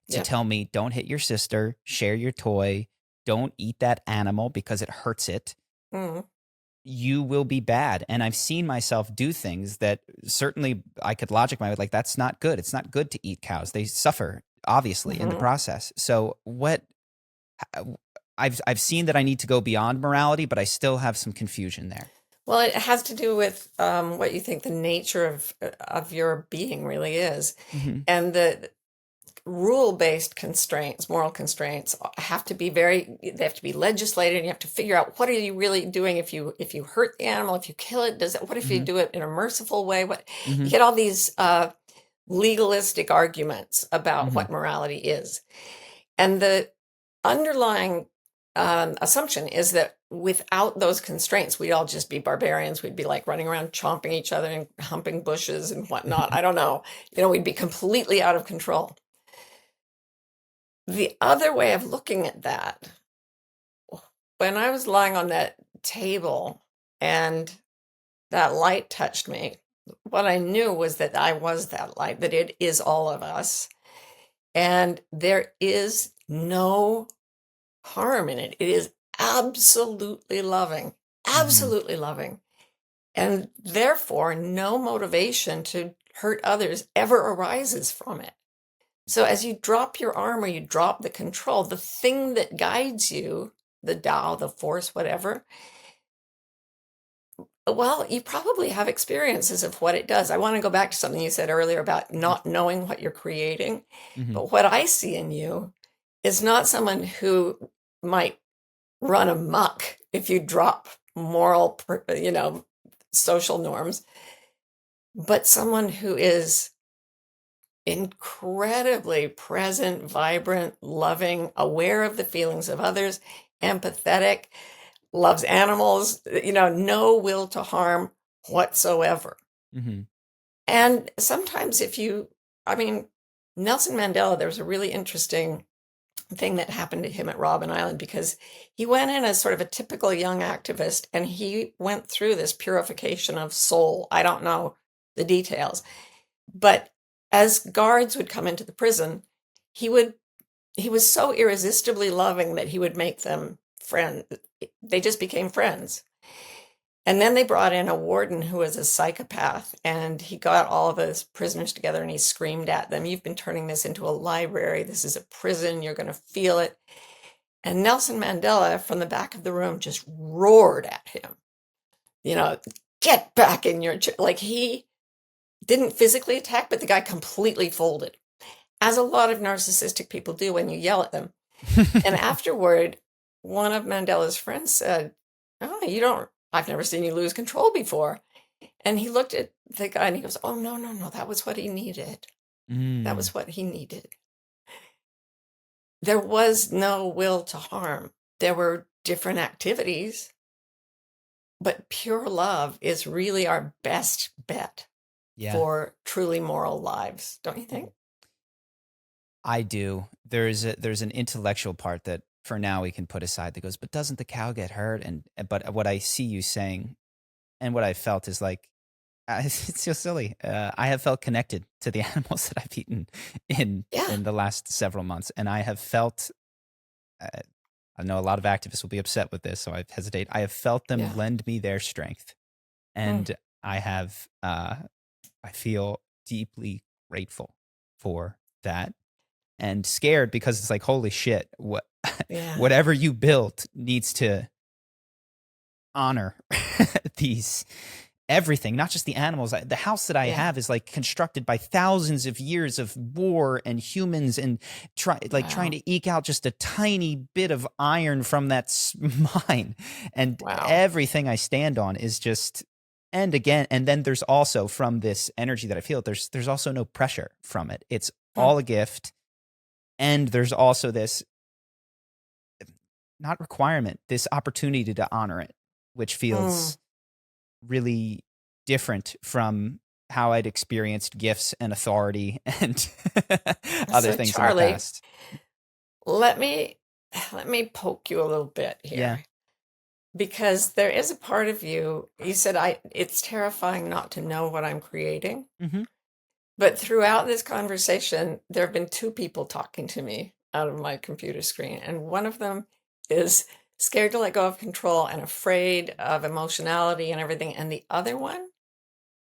to tell me, don't hit your sister, share your toy, don't eat that animal because it hurts it, you will be bad. And I've seen myself do things that certainly I could logic my way, like, that's not good. It's not good to eat cows. They suffer, obviously, in the process. So I've seen that I need to go beyond morality, but I still have some confusion there. Well, it has to do with what you think the nature of your being really is. And the rule-based constraints, moral constraints, have to be they have to be legislated, and you have to figure out, what are you really doing if you hurt the animal, if you kill it, what if you do it in a merciful way? You get all these legalistic arguments about what morality is. And the underlying assumption is that without those constraints, we'd all just be barbarians. We'd be like running around chomping each other and humping bushes and whatnot. I don't know. We'd be completely out of control. The other way of looking at that, when I was lying on that table and that light touched me, what I knew was that I was that light, that it is all of us. And there is no harm in it. It is absolutely loving, absolutely loving. And therefore, no motivation to hurt others ever arises from it. So as you drop your arm or you drop the control, the thing that guides you, the Tao, the force, whatever, well, you probably have experiences of what it does. I want to go back to something you said earlier about not knowing what you're creating. Mm-hmm. But what I see in you is not someone who might run amok if you drop moral, social norms, but someone who is incredibly present, vibrant, loving, aware of the feelings of others, empathetic, loves animals, no will to harm whatsoever. Mm-hmm. And sometimes Nelson Mandela, there was a really interesting thing that happened to him at Robben Island, because he went in as sort of a typical young activist, and he went through this purification of soul. I don't know the details, but as guards would come into the prison, he was so irresistibly loving that he would make them friends. They just became friends. And then they brought in a warden who was a psychopath, and he got all of his prisoners together and he screamed at them, "You've been turning this into a library. This is a prison. You're going to feel it." And Nelson Mandela from the back of the room just roared at him, "Get back in your chair." Like, he didn't physically attack, but the guy completely folded, as a lot of narcissistic people do when you yell at them. And afterward, one of Mandela's friends said, "Oh, I've never seen you lose control before." And he looked at the guy and he goes, "Oh, no, no, no, that was what he needed. That was what he needed." There was no will to harm. There were different activities, but pure love is really our best bet for truly moral lives, don't you think? I do. There's an intellectual part that for now we can put aside that goes, but doesn't the cow get hurt? But what I see you saying and what I felt is like, it's so silly. I have felt connected to the animals that I've eaten in the last several months, and I have felt. I know a lot of activists will be upset with this, so I hesitate. I have felt them lend me their strength, and I have. I feel deeply grateful for that, and scared because it's like, holy shit, whatever you built needs to honor everything, not just the animals. The house that I have is like constructed by thousands of years of war and humans, and trying to eke out just a tiny bit of iron from that mine. And everything I stand on is just, and then there's also, from this energy that I feel, there's also no pressure from it. It's all a gift. And there's also this, not requirement, this opportunity to honor it, which feels really different from how I'd experienced gifts and authority and other things Charlie, in the past. Let me poke you a little bit here. Yeah. Because there is a part of you said, it's terrifying not to know what I'm creating. Mm-hmm. But throughout this conversation, there have been two people talking to me out of my computer screen. And one of them is scared to let go of control and afraid of emotionality and everything. And the other one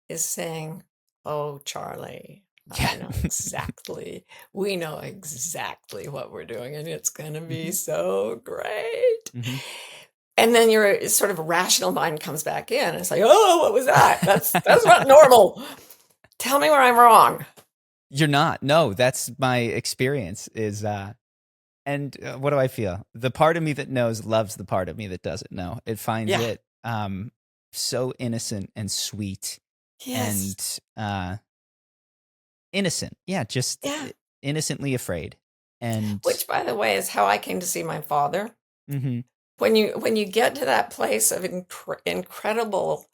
is saying, "Oh, Charlie, I know exactly. We know exactly what we're doing, and it's going to be so great." Mm-hmm. And then your sort of rational mind comes back in. And it's like, "Oh, what was that? That's not normal. Tell me where I'm wrong." You're not. No, that's my experience is, and what do I feel? The part of me that knows loves the part of me that doesn't know. It finds it so innocent and sweet and innocent. Yeah, just innocently afraid. And which, by the way, is how I came to see my father. Mm-hmm. When you get to that place of incredible,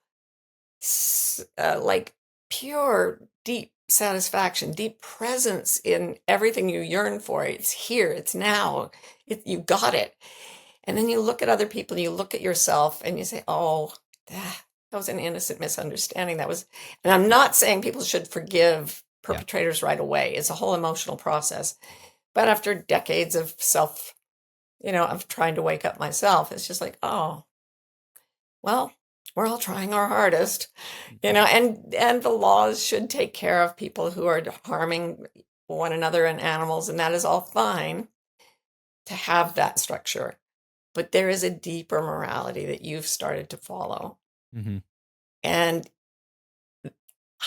like pure, deep satisfaction, deep presence in everything you yearn for. It's here, it's now, you got it. And then you look at other people, you look at yourself and you say, "Oh, that was an innocent misunderstanding. That was," and I'm not saying people should forgive perpetrators right away. It's a whole emotional process. But after decades of of trying to wake up myself. It's just like, oh, well, we're all trying our hardest, and the laws should take care of people who are harming one another and animals, and that is all fine to have that structure. But there is a deeper morality that you've started to follow. Mm-hmm. And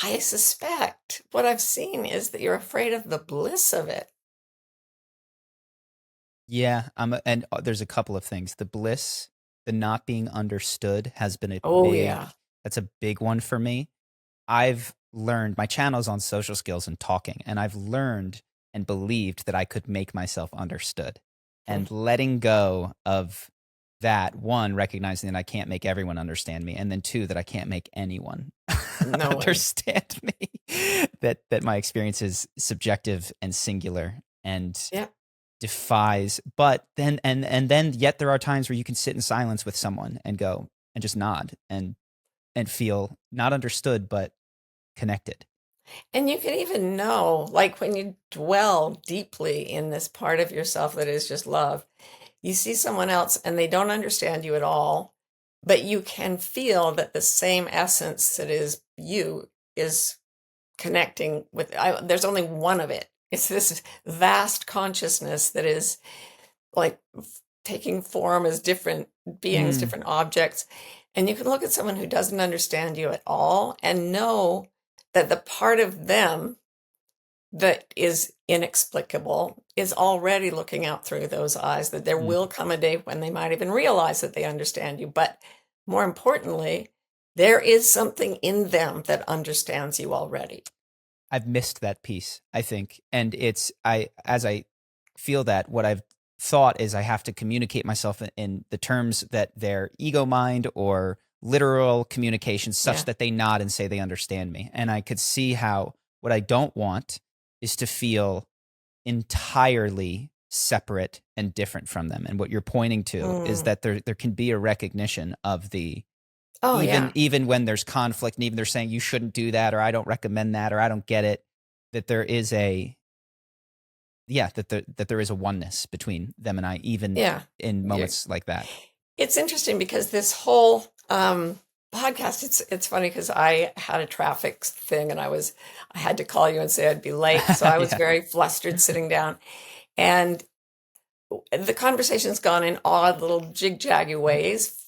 I suspect what I've seen is that you're afraid of the bliss of it. Yeah, and there's a couple of things. The bliss, the not being understood has been Yeah. that's a big one for me. I've learned, my channel's on social skills and talking, and I've learned and believed that I could make myself understood. And letting go of that, one, recognizing that I can't make everyone understand me, and then two, that I can't make anyone understand me. That my experience is subjective and singular and defies. But then and then yet there are times where you can sit in silence with someone and go and just nod and feel not understood but connected. And you can even know, like when you dwell deeply in this part of yourself that is just love, you see someone else and they don't understand you at all, but you can feel that the same essence that is you is connecting with, there's only one of it. It's this vast consciousness that is like taking form as different beings, different objects. And you can look at someone who doesn't understand you at all and know that the part of them that is inexplicable is already looking out through those eyes, that there will come a day when they might even realize that they understand you. But more importantly, there is something in them that understands you already. I've missed that piece, I think. And as I feel that, what I've thought is I have to communicate myself in the terms that their ego mind or literal communication such that they nod and say they understand me. And I could see how what I don't want is to feel entirely separate and different from them. And what you're pointing to is that there can be a recognition of the even when there's conflict and even they're saying you shouldn't do that or I don't recommend that or I don't get it, that there is that there is a oneness between them and I, even in moments like that. It's interesting because this whole podcast, it's funny because I had a traffic thing and I had to call you and say I'd be late. So I was very flustered sitting down, and the conversation's gone in odd little jig-jaggy ways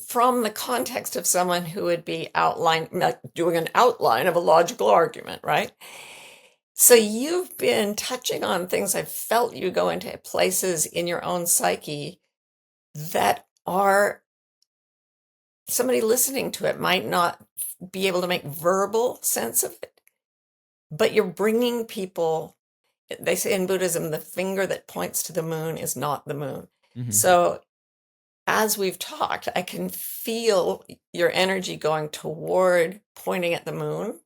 from the context of someone who would be doing an outline of a logical argument, right? So you've been touching on things. I've felt you go into places in your own psyche that are, somebody listening to it might not be able to make verbal sense of it, but you're bringing people, they say in Buddhism, the finger that points to the moon is not the moon. So as we've talked, I can feel your energy going toward pointing at the moon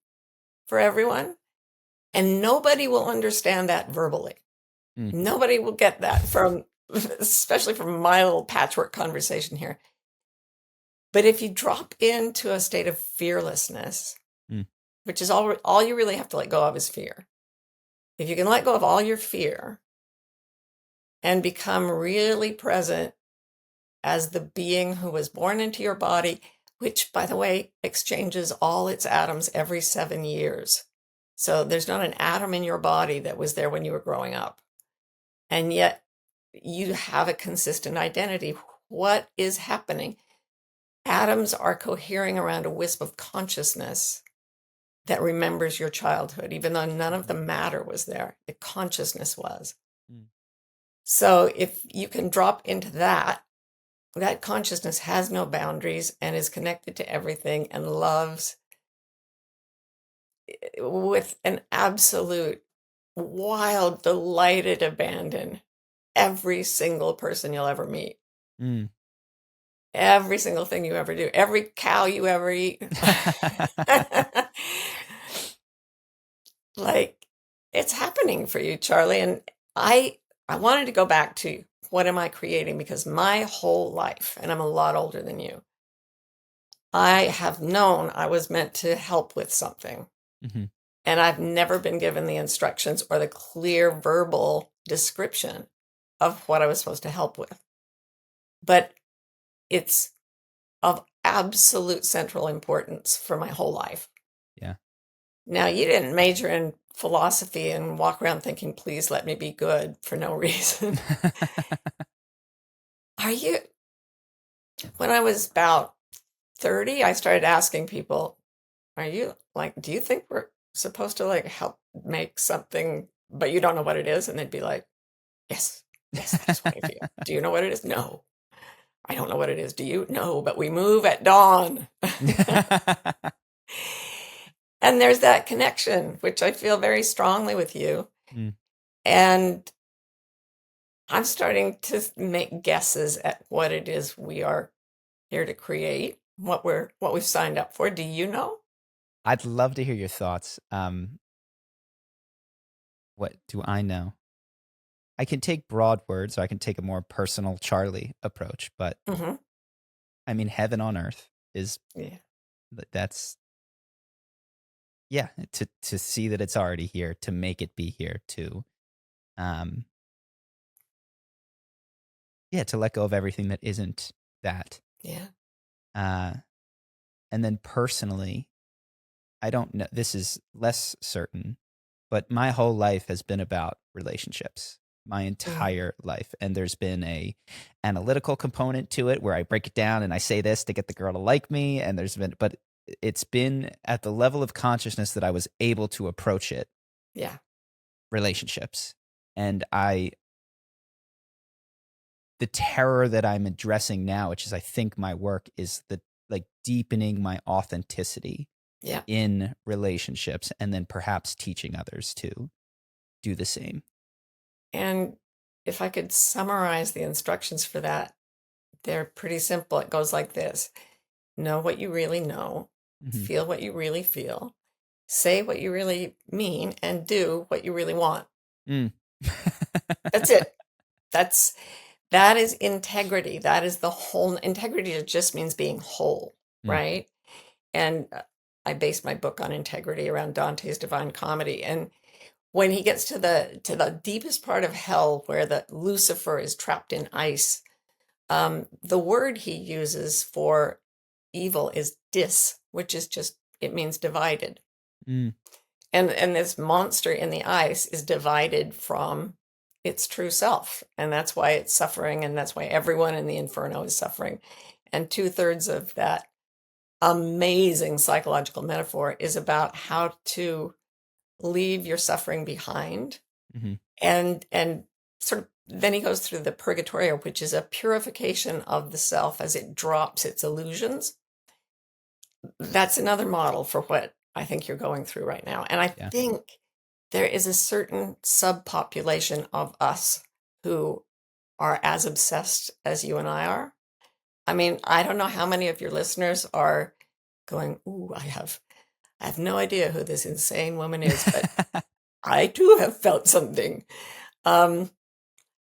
for everyone. And nobody will understand that verbally. Nobody will get that especially from my little patchwork conversation here. But if you drop into a state of fearlessness, which is all you really have to let go of is fear. If you can let go of all your fear and become really present as the being who was born into your body, which, by the way, exchanges all its atoms every 7 years. So there's not an atom in your body that was there when you were growing up. And yet you have a consistent identity. What is happening? Atoms are cohering around a wisp of consciousness that remembers your childhood, even though none of the matter was there. The consciousness was. So if you can drop into that consciousness has no boundaries and is connected to everything and loves with an absolute wild, delighted abandon every single person you'll ever meet. Every single thing you ever do, every cow you ever eat. Like, it's happening for you, Charlie. And I wanted to go back to what am I creating? Because my whole life, and I'm a lot older than you, I have known I was meant to help with something. And I've never been given the instructions or the clear verbal description of what I was supposed to help with. But it's of absolute central importance for my whole life. Yeah. Now, you didn't major in philosophy and walk around thinking, please let me be good for no reason. Are you? When I was about 30, I started asking people, are you like, do you think we're supposed to like help make something, but you don't know what it is? And they'd be like, yes, that is what I feel. Do you know what it is? No, I don't know what it is. Do you? No, but we move at dawn. And there's that connection, which I feel very strongly with you. Mm. And I'm starting to make guesses at what it is we are here to create, what we've signed up for. Do you know? I'd love to hear your thoughts. What do I know? I can take broad words, or I can take a more personal Charlie approach. But Mm-hmm. I mean, heaven on earth is Yeah. that's to see that it's already here, to make it be here, to to let go of everything that isn't that. Yeah. And then personally, I don't know, this is less certain, but my whole life has been about relationships, my entire life. And there's been a analytical component to it where I break it down and I say this to get the girl to like me. And but it's been at the level of consciousness that I was able to approach it. Yeah. Relationships. And the terror that I'm addressing now, which is, I think my work is the like deepening my authenticity in relationships, and then perhaps teaching others to do the same. And if I could summarize the instructions for that, they're pretty simple. It goes like this: know what you really know, feel what you really feel, say what you really mean, and do what you really want. That's it. That is integrity. That is the whole integrity. It just means being whole, right? And I based my book on integrity around Dante's Divine Comedy. And when he gets to the deepest part of hell, where the Lucifer is trapped in ice, the word he uses for evil is dis, which is just, it means divided. And this monster in the ice is divided from its true self. And that's why it's suffering. And that's why everyone in the inferno is suffering. And 2/3 of that amazing psychological metaphor is about how to leave your suffering behind. And sort of then he goes through the purgatorio, which is a purification of the self as it drops its illusions. That's another model for what I think you're going through right now. And I think there is a certain subpopulation of us who are as obsessed as you and I are. I mean, I don't know how many of your listeners are going, ooh, I have no idea who this insane woman is, but I too have felt something. And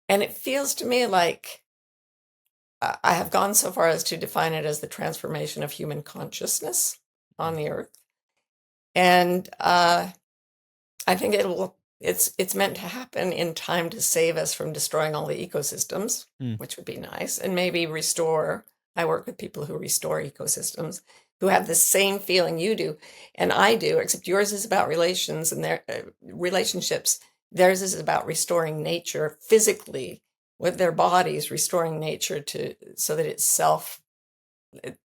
it feels to me like I have gone so far as to define it as the transformation of human consciousness on the earth. And I think it's meant to happen in time to save us from destroying all the ecosystems, which would be nice, and maybe restore. I work with people who restore ecosystems, who have the same feeling you do and I do, except yours is about relations and their relationships. Theirs is about restoring nature physically with their bodies, restoring nature so that itself.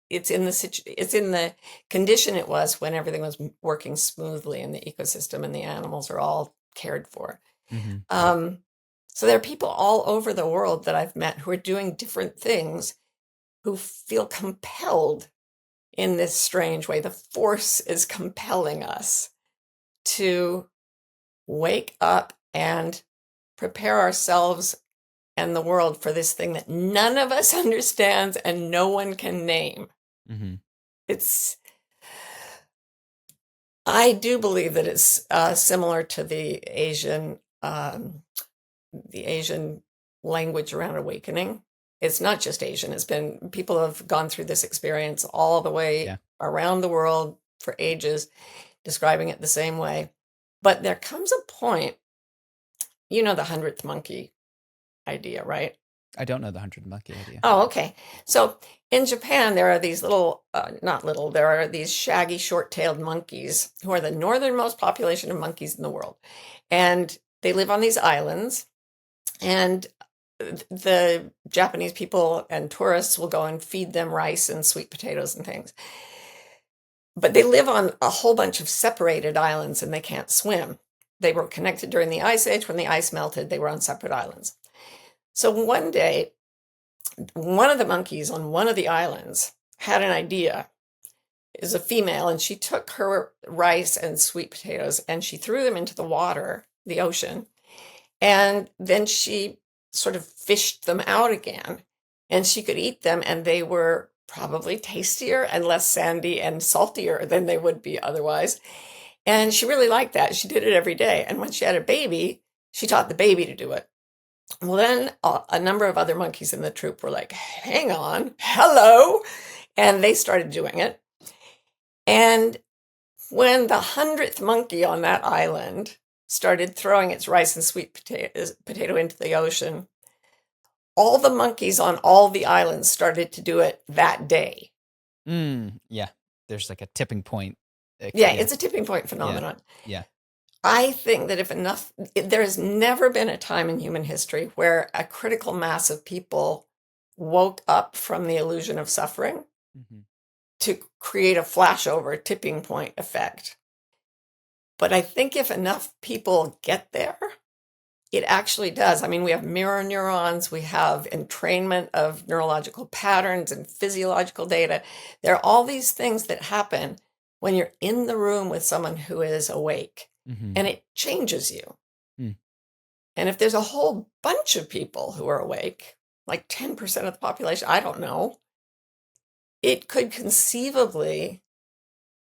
It's in the condition it was when everything was working smoothly in the ecosystem and the animals are all cared for. So there are people all over the world that I've met who are doing different things, who feel compelled in this strange way. The force is compelling us to wake up and prepare ourselves and the world for this thing that none of us understands and no one can name. I do believe that it's similar to the Asian language around awakening. It's not just Asian. It's been, people have gone through this experience all the way around the world for ages, describing it the same way. But there comes a point, the 100th monkey idea, right? I don't know the 100 monkey idea. Oh, okay. So in Japan, there are these not little, there are these shaggy, short-tailed monkeys who are the northernmost population of monkeys in the world. And they live on these islands. And the Japanese people and tourists will go and feed them rice and sweet potatoes and things. But they live on a whole bunch of separated islands and they can't swim. They were connected during the Ice Age. When the ice melted, they were on separate islands. So one day, one of the monkeys on one of the islands had an idea. It was a female, and she took her rice and sweet potatoes and she threw them into the water, the ocean. And then she sort of fished them out again, and she could eat them, and they were probably tastier and less sandy and saltier than they would be otherwise. And she really liked that. She did it every day. And when she had a baby, she taught the baby to do it. Well, then a number of other monkeys in the troop were like, hang on, hello. And they started doing it. And when the 100th monkey on that island started throwing its rice and sweet potato into the ocean, all the monkeys on all the islands started to do it that day. Yeah. There's like a tipping point. It's a tipping point phenomenon. Yeah. I think that there has never been a time in human history where a critical mass of people woke up from the illusion of suffering to create a flashover tipping point effect. But I think if enough people get there, it actually does. I mean, we have mirror neurons, we have entrainment of neurological patterns and physiological data. There are all these things that happen when you're in the room with someone who is awake, and it changes you. And if there's a whole bunch of people who are awake, like 10% of the population, I don't know, it could conceivably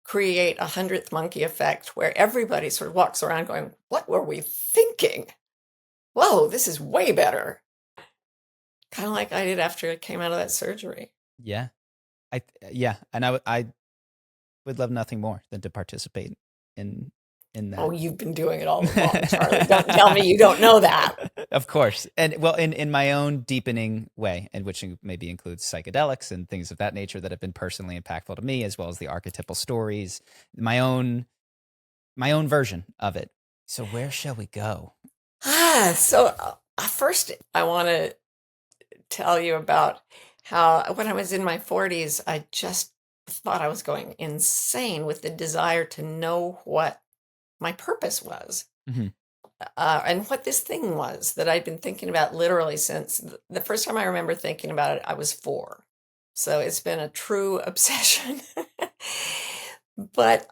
create a 100th monkey effect where everybody sort of walks around going, what were we thinking? Whoa, this is way better. Kind of like I did after I came out of that surgery. Yeah. And I would love nothing more than to participate in that. Oh, you've been doing it all along, Charlie. Don't tell me you don't know that. Of course. And well, in my own deepening way, and which maybe includes psychedelics and things of that nature that have been personally impactful to me, as well as the archetypal stories, my own version of it. So where shall we go? First I want to tell you about how when I was in my 40s, I just thought I was going insane with the desire to know what my purpose was. And what this thing was that I'd been thinking about literally since the first time I remember thinking about it, I was 4. So it's been a true obsession. But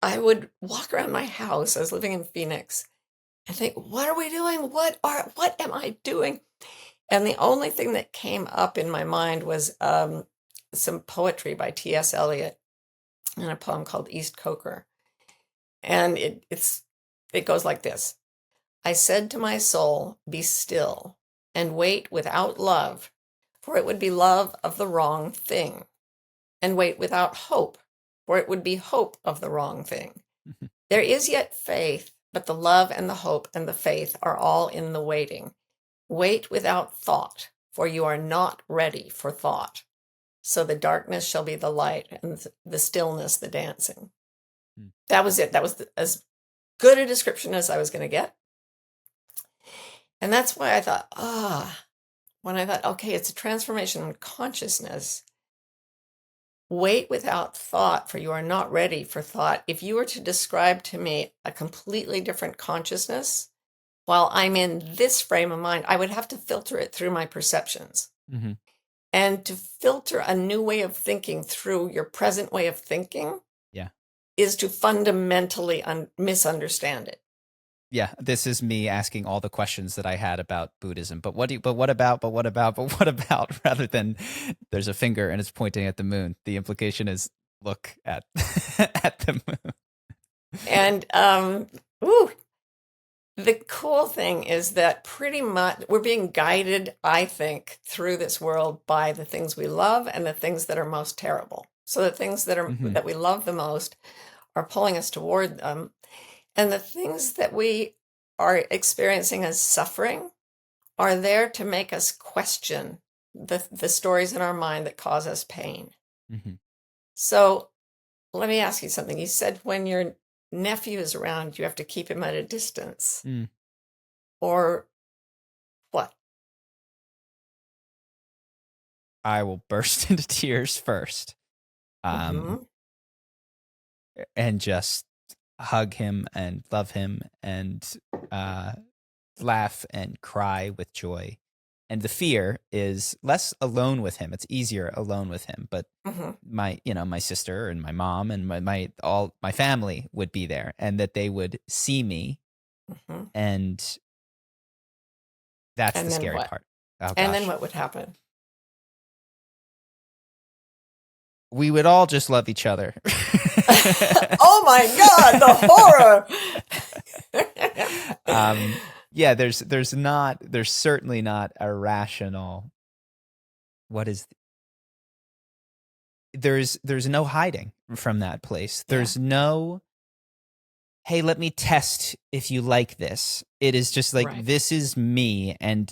I would walk around my house. I was living in Phoenix and think, what are we doing? What am I doing? And the only thing that came up in my mind was some poetry by T.S. Eliot in a poem called East Coker. And it goes like this. I said to my soul, be still and wait without love, for it would be love of the wrong thing. And wait without hope, for it would be hope of the wrong thing. There is yet faith, but the love and the hope and the faith are all in the waiting. Wait without thought, for you are not ready for thought. So the darkness shall be the light, and the stillness the dancing. That was it. That was as good a description as I was going to get. And that's why I thought, when I thought, okay, it's a transformation in consciousness. Wait without thought, for you are not ready for thought. If you were to describe to me a completely different consciousness, while I'm in this frame of mind, I would have to filter it through my perceptions. And to filter a new way of thinking through your present way of thinking is to fundamentally misunderstand it. Yeah, this is me asking all the questions that I had about Buddhism. But what about, rather than there's a finger and it's pointing at the moon. The implication is look at at the moon. And the cool thing is that pretty much we're being guided, I think, through this world by the things we love and the things that are most terrible. So the things that are that we love the most are pulling us toward them. And the things that we are experiencing as suffering are there to make us question the stories in our mind that cause us pain. Mm-hmm. So let me ask you something. You said when your nephew is around, you have to keep him at a distance. Mm. Or what? I will burst into tears first, Mm-hmm. and just hug him and love him and laugh and cry with joy. And the fear is less alone with him. It's easier alone with him. But Mm-hmm. my sister and my mom and my family would be there, and that they would see me, Mm-hmm. and that's And the then scary what? part. Oh And then gosh. what would happen? We would all just love each other. Oh my God, the horror. Yeah, there's certainly not a rational, there's no hiding from that place. There's no, hey, let me test if you like this. It is just like, Right. this is me, and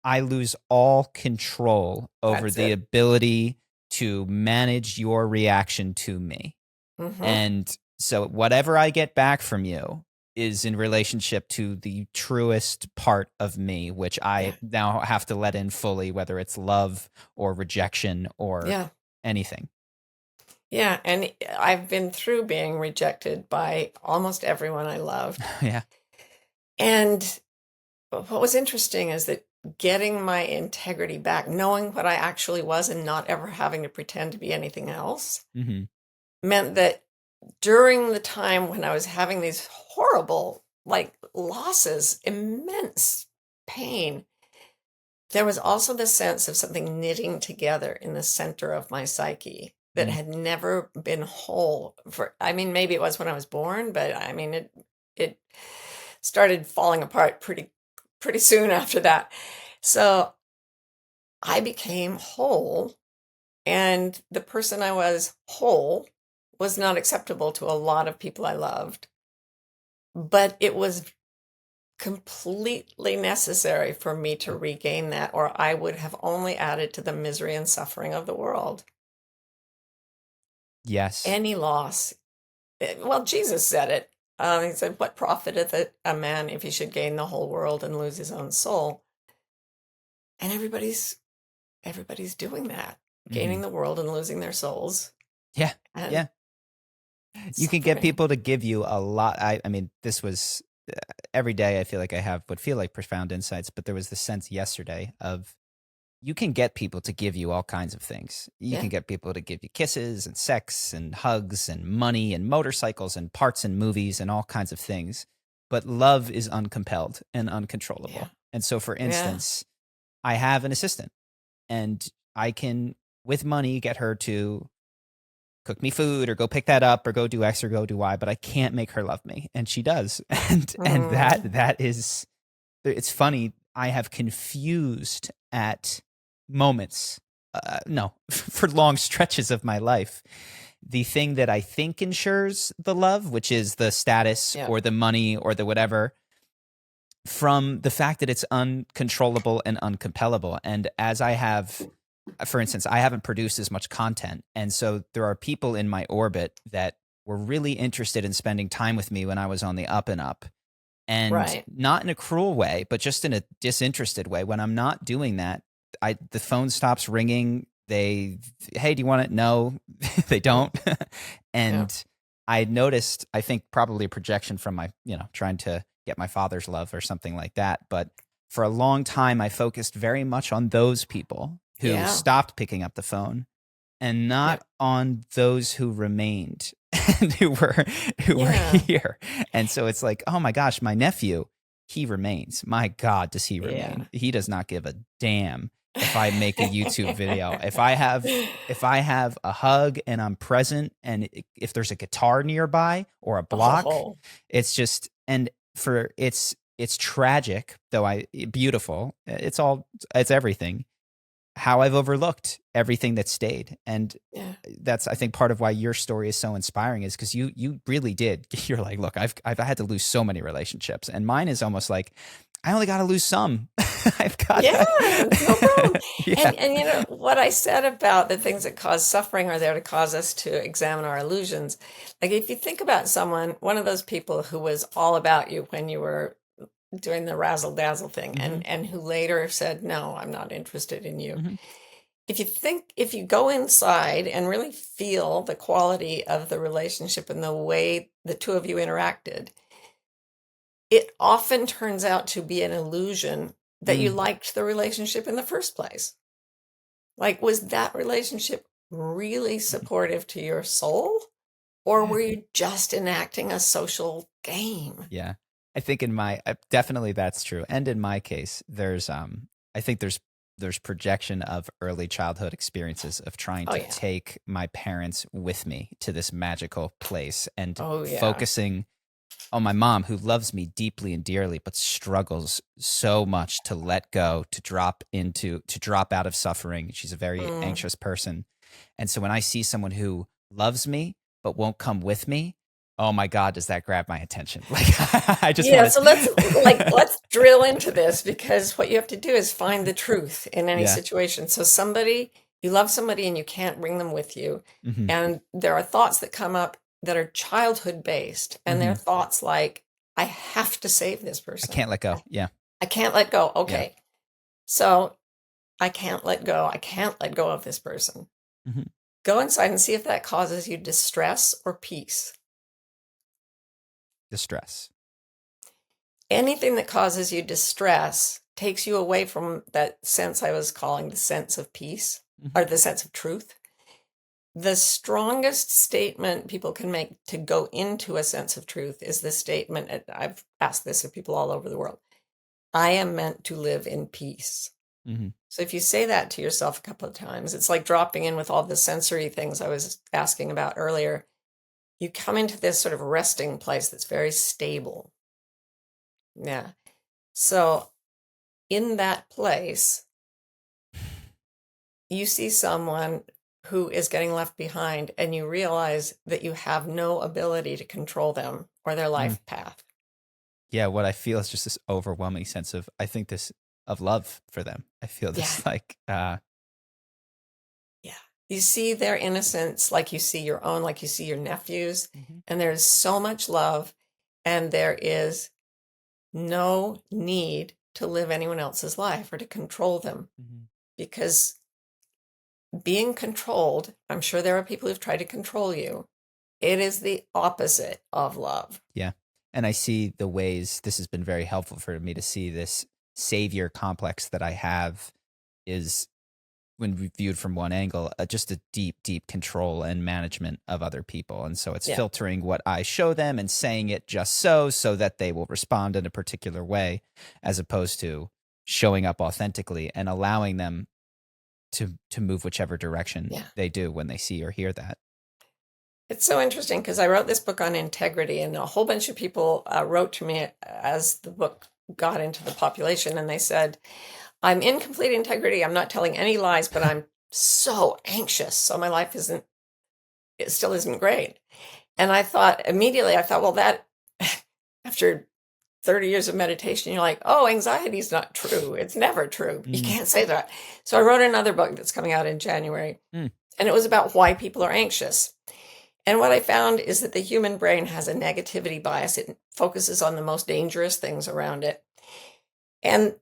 I lose all control over That's the it. ability to manage your reaction to me. Mm-hmm. And so whatever I get back from you is in relationship to the truest part of me, which I now have to let in fully, whether it's love or rejection or anything. Yeah, and I've been through being rejected by almost everyone I loved. Yeah. And what was interesting is that getting my integrity back, knowing what I actually was and not ever having to pretend to be anything else, Mm-hmm. meant that during the time when I was having these horrible, like, losses, immense pain, there was also the sense of something knitting together in the center of my psyche that had never been whole maybe it was when I was born, but I mean, it started falling apart pretty soon after that. So I became whole, and the person I was whole was not acceptable to a lot of people I loved, but it was completely necessary for me to regain that, or I would have only added to the misery and suffering of the world. Yes. Any loss. Well, Jesus said it. He said, "What profiteth it a man if he should gain the whole world and lose his own soul?" And everybody's doing that, gaining the world and losing their souls. Yeah. And Yeah. You can get people to give you a lot. I mean, this was every day. I feel like I would feel like profound insights, but there was the sense yesterday of, you can get people to give you all kinds of things. You can get people to give you kisses and sex and hugs and money and motorcycles and parts and movies and all kinds of things. But love is uncompelled and uncontrollable. Yeah. And so, for instance, I have an assistant, and I can, with money, get her to cook me food or go pick that up or go do X or go do Y, but I can't make her love me. And she does. And that is, it's funny. I have confused at moments, for long stretches of my life, the thing that I think ensures the love, which is the status or the money or the whatever, from the fact that it's uncontrollable and uncompellable. And as I have, for instance, I haven't produced as much content. And so there are people in my orbit that were really interested in spending time with me when I was on the up and up. And not in a cruel way, but just in a disinterested way. When I'm not doing that, the phone stops ringing. Hey, do you want it? No, they don't. And I noticed, I think probably a projection from my, trying to get my father's love or something like that. But for a long time, I focused very much on those people who stopped picking up the phone, and not on those who remained and who were here. And so it's like, oh my gosh, my nephew, he remains. My God, does he remain? He does not give a damn if I make a YouTube video. If I have a hug and I'm present, and if there's a guitar nearby or a block, it's just, and it's tragic, though beautiful. It's everything. How I've overlooked everything that stayed. And that's, I think, part of why your story is so inspiring, is because you really did. You're like, look, I've had to lose so many relationships, and mine is almost like, I only got to lose some. I've got Yeah, no problem. yeah. And you know what I said about the things that cause suffering are there to cause us to examine our illusions. Like if you think about someone, one of those people who was all about you when you were doing the razzle dazzle thing, and who later said, "No, I'm not interested in you." Mhm. If you go inside and really feel the quality of the relationship and the way the two of you interacted, it often turns out to be an illusion that you liked the relationship in the first place. Like, was that relationship really supportive to your soul? Or were you just enacting a social game? Yeah. I think in my definitely that's true. And in my case, there's I think there's projection of early childhood experiences of trying Oh, to yeah. take my parents with me to this magical place and Oh, yeah. focusing on my mom, who loves me deeply and dearly, but struggles so much to let go, to drop out of suffering. She's a very Mm. anxious person. And so when I see someone who loves me but won't come with me, oh my God, does that grab my attention? Like I just Yeah, want so let's drill into this, because what you have to do is find the truth in any Yeah. situation. So you love somebody and you can't bring them with you. Hmm. And there are thoughts that come up that are childhood based. And they're thoughts like, I have to save this I person. can't let go. Yeah. I can't let go. Yeah. Okay. So I can't let go. I can't let go of this person. Hmm. Go inside and see if that causes you distress or peace. Distress. Anything that causes you distress takes you away from that sense I was calling the sense of peace, or the sense of truth. The strongest statement people can make to go into a sense of truth is the statement, and I've asked this of people all over the world: I am meant to live in peace. Hmm. So if you say that to yourself a couple of times, it's like dropping in with all the sensory things I was asking about earlier. You come into this sort of resting place that's very stable. Yeah. So in that place, you see someone who is getting left behind, and you realize that you have no ability to control them or their life path. Yeah. What I feel is just this overwhelming sense of, I think this of love for them. I feel this Yeah. like, Yeah. You see their innocence like you see your own, like you see your nephews, Mhm. and there's so much love, and there is no need to live anyone else's life or to control them, Mhm. because being controlled, I'm sure there are people who've tried to control you. It is the opposite of love. Yeah. And I see the ways this has been very helpful for me to see this savior complex that I have is, when viewed from one angle, just a deep, deep control and management of other people. And so it's Yeah. filtering what I show them and saying it just so that they will respond in a particular way, as opposed to showing up authentically and allowing them to move whichever direction Yeah. they do when they see or hear that. It's so interesting because I wrote this book on integrity, and a whole bunch of people wrote to me as the book got into the population, and they said, I'm in complete integrity. I'm not telling any lies, but I'm so anxious. So my life it still isn't great. And immediately, I thought, well, that after 30 years of meditation, you're like, oh, anxiety is not true. It's never true. You can't say that. So I wrote another book that's coming out in January, Mm. and it was about why people are anxious. And what I found is that the human brain has a negativity bias. It focuses on the most dangerous things around it. And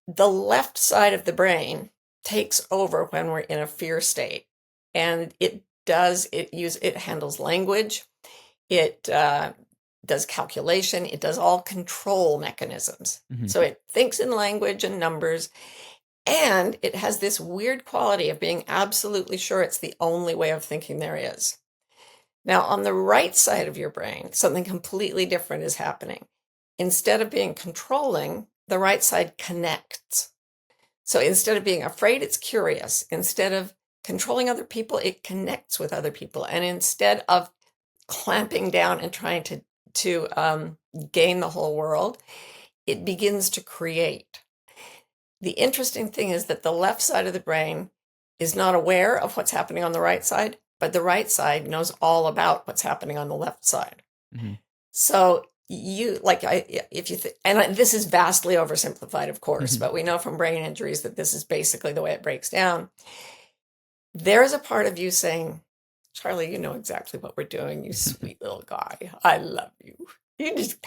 the left side of the brain takes over when we're in a fear state. And it handles language. It does calculation. It does all control mechanisms. Mhm. So it thinks in language and numbers. And it has this weird quality of being absolutely sure it's the only way of thinking there is. Now, on the right side of your brain, something completely different is happening. Instead of being controlling, the right side connects. So instead of being afraid, it's curious. Instead of controlling other people, it connects with other people. And instead of clamping down and trying to gain the whole world, it begins to create. The interesting thing is that the left side of the brain is not aware of what's happening on the right side, but the right side knows all about what's happening on the left side. Mhm. So you like if you this is vastly oversimplified, of course, Mhm. but we know from brain injuries that this is basically the way it breaks down. There is a part of you saying, Charlie, you know exactly what we're doing, you sweet little guy. I love you. You just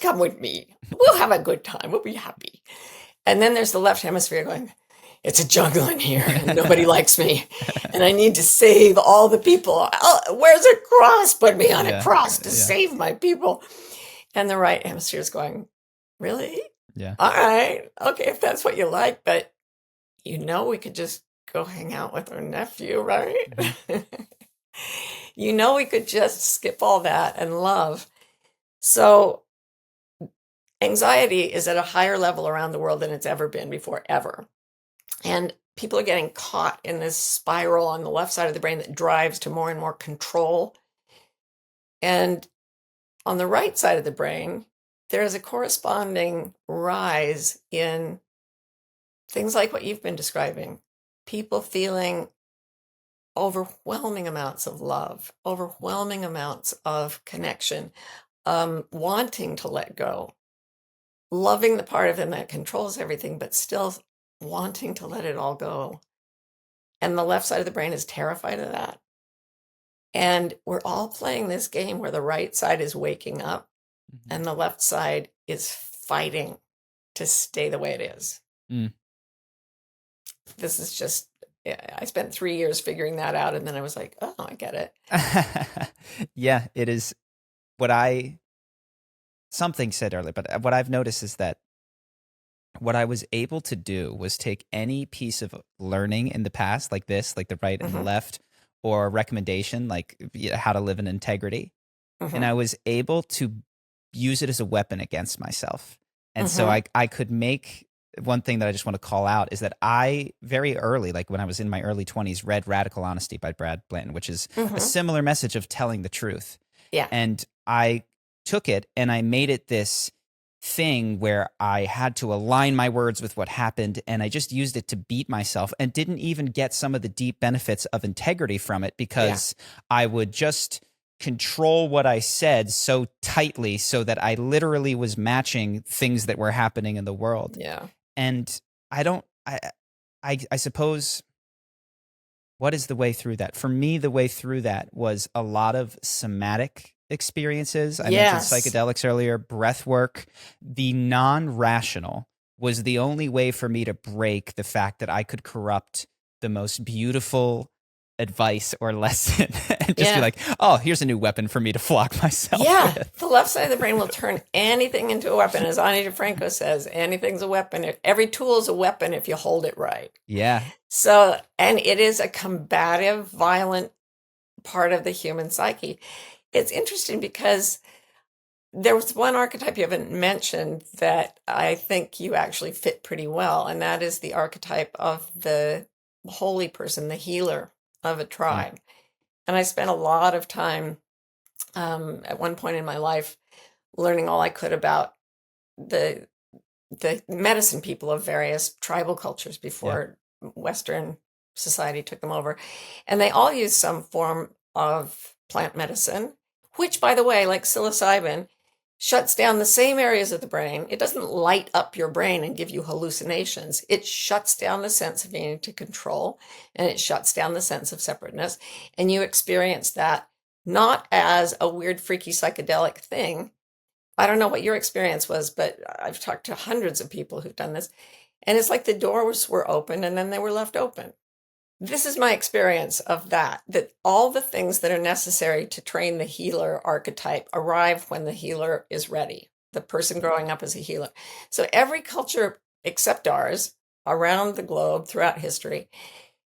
come with me. We'll have a good time. We'll be happy. And then there's the left hemisphere going, it's a jungle in here and nobody likes me. And I need to save all the people. Where's a cross? Put me on a Yeah. cross to Yeah. save my people. And the right hemisphere is going, really? Yeah. All right. Okay, if that's what you like. But we could just go hang out with our nephew, right? Mhm. We could just skip all that and love. So anxiety is at a higher level around the world than it's ever been before, ever. And people are getting caught in this spiral on the left side of the brain that drives to more and more control. And on the right side of the brain, there is a corresponding rise in things like what you've been describing. People feeling overwhelming amounts of love, overwhelming amounts of connection, wanting to let go, loving the part of them that controls everything, but still wanting to let it all go. And the left side of the brain is terrified of that. And we're all playing this game where the right side is waking up Mhm. and the left side is fighting to stay the way it is. Mm. This is just, I spent 3 years figuring that out. And then I was like, oh, I get it. Yeah, it is something said earlier, but what I've noticed is that what I was able to do was take any piece of learning in the past, like this, like the right and the Mhm, left, or a recommendation, like how to live in integrity, and mhm, I was able to use it as a weapon against myself. And so mhm, I could make one thing that I just want to call out is that I very early, like when I was in my early 20s, read Radical Honesty by Brad Blanton, which is a mhm. similar message of telling the truth. Yeah. And I took it and I made it this thing where I had to align my words with what happened, and I just used it to beat myself and didn't even get some of the deep benefits of integrity from it Yeah. because I would just control what I said so tightly so that I literally was matching things that were happening in the world. Yeah. And I don't I suppose what is the way through that? For me, the way through that was a lot of somatic experiences. I mentioned Yes. psychedelics earlier, breath work. The non-rational was the only way for me to break the fact that I could corrupt the most beautiful advice or lesson and just be Yeah. like, oh, here's a new weapon for me to flock myself Yeah. with. The left side of the brain will turn anything into a weapon. As Ani DeFranco says, anything's a weapon. Every tool is a weapon if you hold it right. Yeah. So, and it is a combative, violent part of the human psyche. It's interesting because there was one archetype you haven't mentioned that I think you actually fit pretty well, and that is the archetype of the holy person, the healer of a Yeah. tribe. And I spent a lot of time at one point in my life learning all I could about the the medicine people of various tribal cultures Yeah. before Western society took them over. And they all use some form of plant medicine, which, by the way, like psilocybin, shuts down the same areas of the brain. It doesn't light up your brain and give you hallucinations. It shuts down the sense of needing to control, and it shuts down the sense of separateness. And you experience that not as a weird, freaky psychedelic thing. I don't know what your experience was, but I've talked to hundreds of people who've done this. And it's like the doors were open and then they were left open. This is my experience of that all the things that are necessary to train the healer archetype arrive when the healer is ready, the person growing up as a healer. So every culture except ours around the globe throughout history,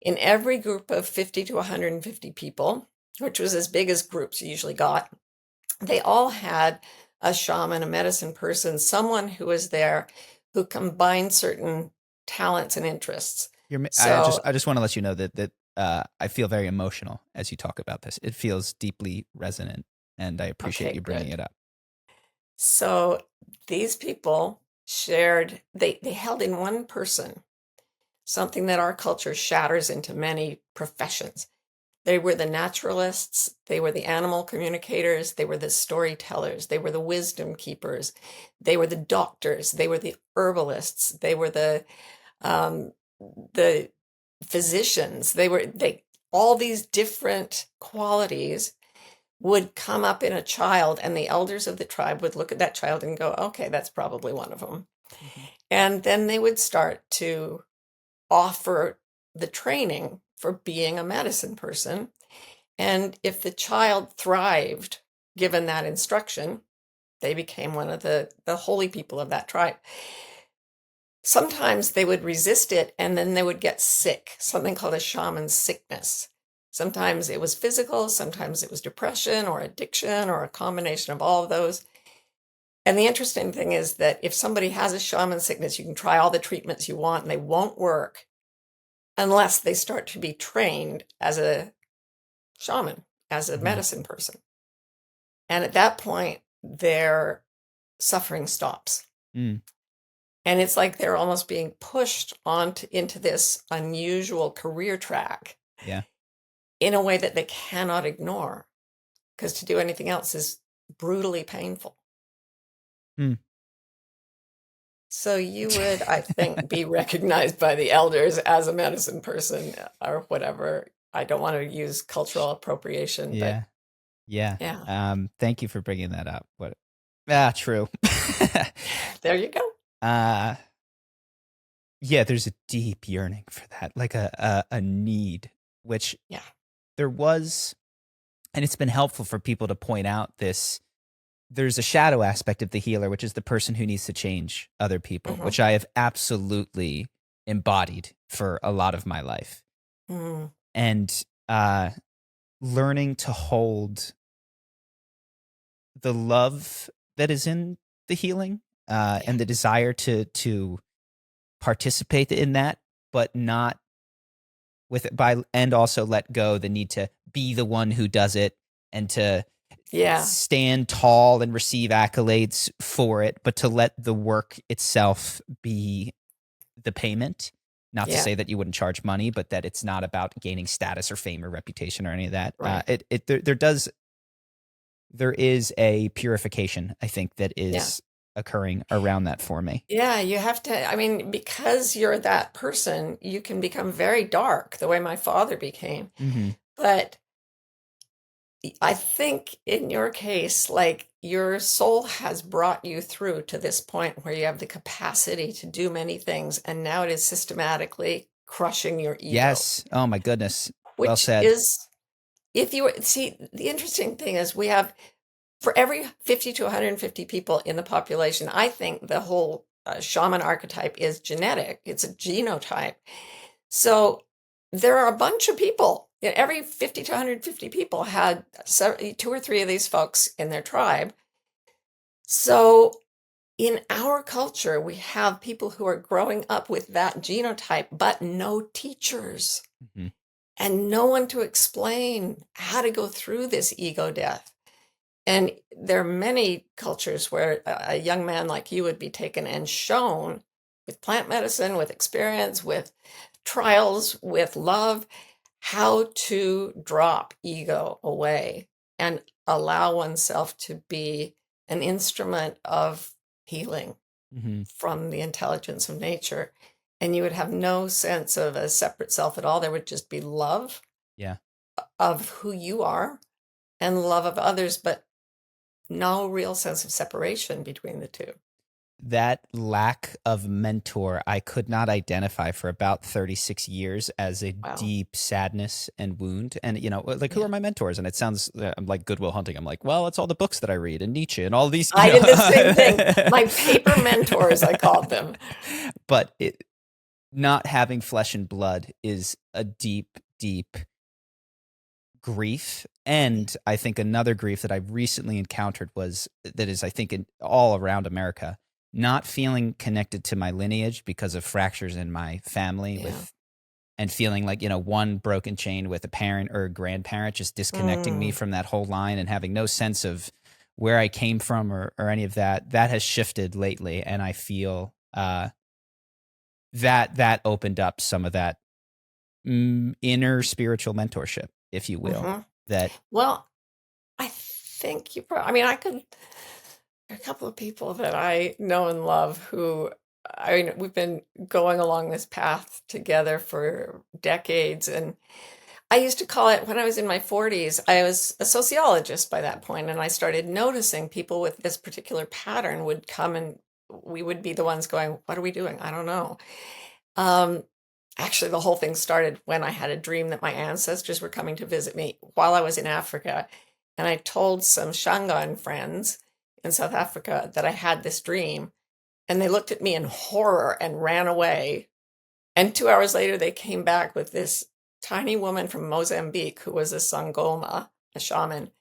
in every group of 50 to 150 people, which was as big as groups you usually got, they all had a shaman, a medicine person, someone who was there who combined certain talents and interests. So, I just want to let you know that I feel very emotional as you talk about this. It feels deeply resonant, and I appreciate okay, you bringing good. it up. So these people shared, they held in one person something that our culture shatters into many professions. They were the naturalists, they were the animal communicators, they were the storytellers, they were the wisdom keepers, they were the doctors, they were the herbalists, they were the physicians. They all these different qualities would come up in a child, and the elders of the tribe would look at that child and go, okay, that's probably one of them. Mm-hmm. And then they would start to offer the training for being a medicine person. And if the child thrived, given that instruction, they became one of the holy people of that tribe. Sometimes they would resist it, and then they would get sick, something called a shaman sickness. Sometimes it was physical, sometimes it was depression or addiction or a combination of all of those. And the interesting thing is that if somebody has a shaman sickness, you can try all the treatments you want and they won't work unless they start to be trained as a shaman, as a medicine person. And at that point, their suffering stops. Mm. And it's like they're almost being pushed into this unusual career track. Yeah. In a way that they cannot ignore, because to do anything else is brutally painful. Mm. So you would, I think, be recognized by the elders as a medicine person or whatever. I don't want to use cultural appropriation. Yeah. But yeah. Thank you for bringing that up. True. There you go. Yeah, there's a deep yearning for that, like a need, which there was, and it's been helpful for people to point out this. There's a shadow aspect of the healer, which is the person who needs to change other people, which I have absolutely embodied for a lot of my life. And learning to hold the love that is in the healing and the desire to participate in that, but not with it and also let go the need to be the one who does it and to stand tall and receive accolades for it, but to let the work itself be the payment. Not to say that you wouldn't charge money, but that it's not about gaining status or fame or reputation or any of that. Right. There is a purification, I think, that is occurring around that for me. Yeah, you have to, I mean, because you're that person, you can become very dark the way my father became. But I think in your case, like your soul has brought you through to this point where you have the capacity to do many things, and now it is systematically crushing your ego. Yes. Oh my goodness. Which well said. If you see, the interesting thing is we have, for every 50 to 150 people in the population, I think the whole shaman archetype is genetic. It's a genotype. So there are a bunch of people. Every 50 to 150 people had 2 or 3 of these folks in their tribe. So in our culture, we have people who are growing up with that genotype, but no teachers and no one to explain how to go through this ego death. And there are many cultures where a young man like you would be taken and shown with plant medicine, with experience, with trials, with love, how to drop ego away and allow oneself to be an instrument of healing from the intelligence of nature. And you would have no sense of a separate self at all. There would just be love of who you are and love of others, but no real sense of separation between the two. That lack of mentor, I could not identify for about 36 years as a deep sadness and wound. And, you know, like, who are my mentors? And it sounds, I'm like Goodwill Hunting. I'm like, well, it's all the books that I read and Nietzsche and all these. I did the same thing. My paper mentors, I called them. But not having flesh and blood is a deep, deep grief. And I think another grief that I recently encountered I think all around America, not feeling connected to my lineage because of fractures in my family and feeling like, you know, one broken chain with a parent or a grandparent just disconnecting me from that whole line and having no sense of where I came from or any of that. That has shifted lately. And I feel that opened up some of that inner spiritual mentorship. if you will, Hmm. that Well, I think you probably, I mean, I could, there are a couple of people that I know and love who, I mean, we've been going along this path together for decades. And I used to call it, when I was in my 40s, I was a sociologist by that point, and I started noticing people with this particular pattern would come and we would be the ones going, what are we doing? I don't know. Um, Actually, the whole thing started when I had a dream that my ancestors were coming to visit me while I was in Africa. And I told some Shangaan friends in South Africa that I had this dream. And they looked at me in horror and ran away. And 2 hours later, they came back with this tiny woman from Mozambique who was a Sangoma, a shaman.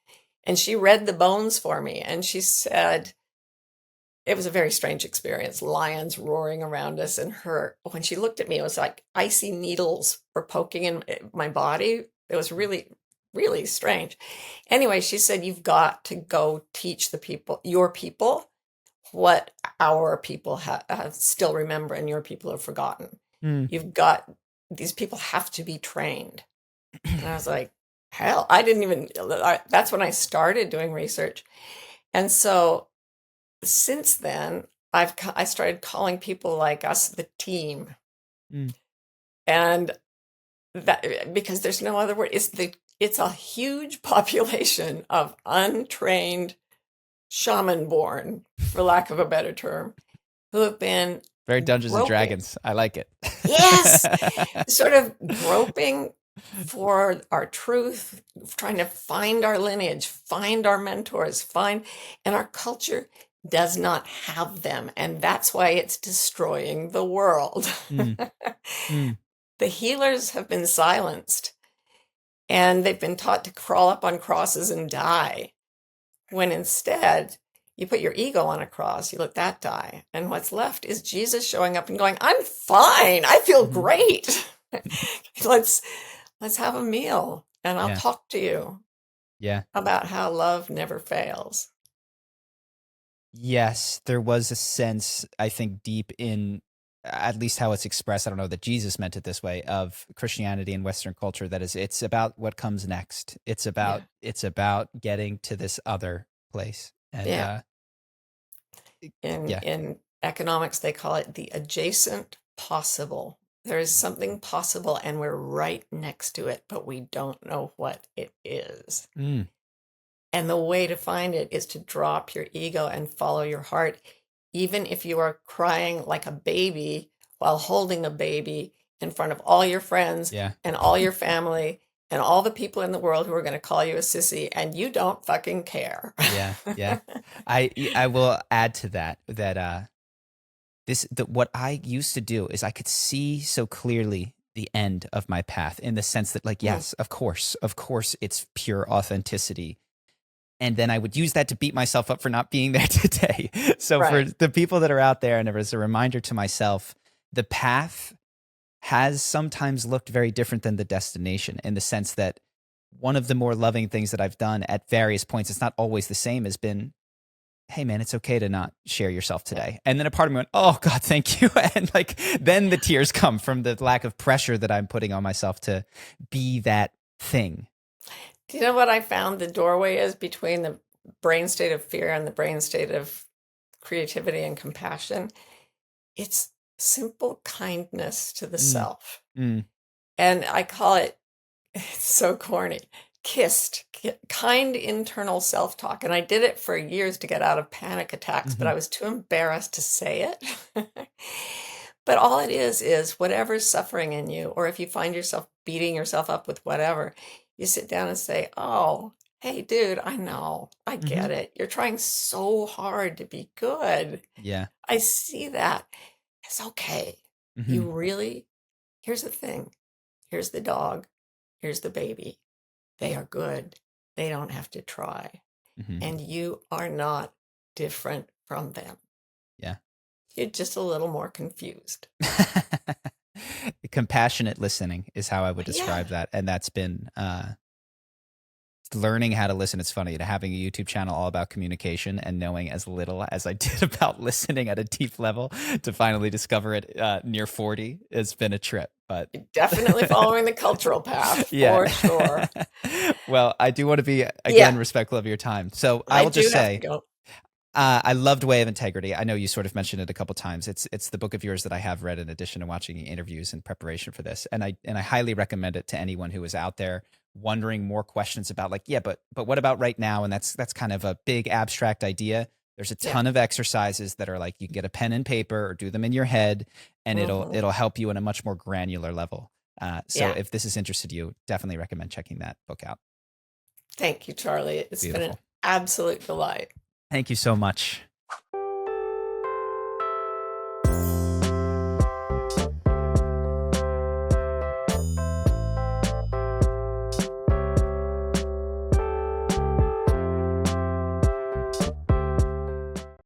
And she read the bones for me. And she said, it was a very strange experience, lions roaring around us. And when she looked at me, it was like icy needles were poking in my body. It was really, really strange. Anyway, she said, you've got to go teach the people, your people, what our people still remember and your people have forgotten. mm, You've got, these people have to be trained. And I was like, hell, I didn't even, that's when I started doing research. And so since then, I started calling people like us the team. mm, And that, because there's no other word, it's a huge population of untrained shaman born, for lack of a better term, who have been very Dungeons and groping. Dragons. I like it. Yes, sort of groping for our truth, trying to find our lineage, find our mentors, and our culture does not have them. And that's why it's destroying the world. Mm, mm, The healers have been silenced and they've been taught to crawl up on crosses and die, when instead you put your ego on a cross, you let that die. And what's left is Jesus showing up and going, I'm fine. I feel mhm. great. let's have a meal and I'll Yeah. talk to you Yeah. about how love never fails. Yes, there was a sense, I think, deep in at least how it's expressed. I don't know that Jesus meant it this way, of Christianity and Western culture. That is, it's about what comes next. It's about getting to this other place. And Yeah. yeah. In economics, they call it the adjacent possible. There is something possible and we're right next to it, but we don't know what it is. Mm, And the way to find it is to drop your ego and follow your heart, even if you are crying like a baby while holding a baby in front of all your friends yeah. and all your family and all the people in the world who are going to call you a sissy, and you don't fucking care. Yeah. Yeah. I will add to that what I used to do is I could see so clearly the end of my path, in the sense that, like, yes, of course, it's pure authenticity. And then I would use that to beat myself up for not being there today. So Right. for the people that are out there, and as a reminder to myself, the path has sometimes looked very different than the destination, in the sense that one of the more loving things that I've done at various points, it's not always the same, has been, hey man, it's okay to not share yourself today. And then a part of me went, oh God, thank you. And like, then the tears come from the lack of pressure that I'm putting on myself to be that thing. Do you know what I found the doorway is between the brain state of fear and the brain state of creativity and compassion? It's simple kindness to the self. Mm, And I call it, it's so corny, kind internal self-talk. And I did it for years to get out of panic attacks, but I was too embarrassed to say it. But all it is whatever's suffering in you, or if you find yourself beating yourself up with whatever, you sit down and say, oh, hey, dude, I know, I get it. You're trying so hard to be good. yeah. I see that. It's okay. You really, here's the thing. Here's the dog. Here's the baby. They are good. They don't have to try. And you are not different from them. Yeah. You're just a little more confused. Compassionate listening is how I would describe that. And that's been learning how to listen. It's funny to having a YouTube channel all about communication and knowing as little as I did about listening at a deep level to finally discover it near 40 has been a trip. But definitely following the cultural path for sure. Well, I do want to be again respectful of your time. So I will just say, I loved Way of Integrity. I know you sort of mentioned it a couple times. It's the book of yours that I have read in addition to watching interviews in preparation for this, and I highly recommend it to anyone who is out there wondering more questions about like, but what about right now? And that's kind of a big abstract idea. There's a ton of exercises that are like you can get a pen and paper or do them in your head, and it'll help you on a much more granular level. So if this has interested you, definitely recommend checking that book out. Thank you, Charlie. It's been an absolute delight. Thank you so much.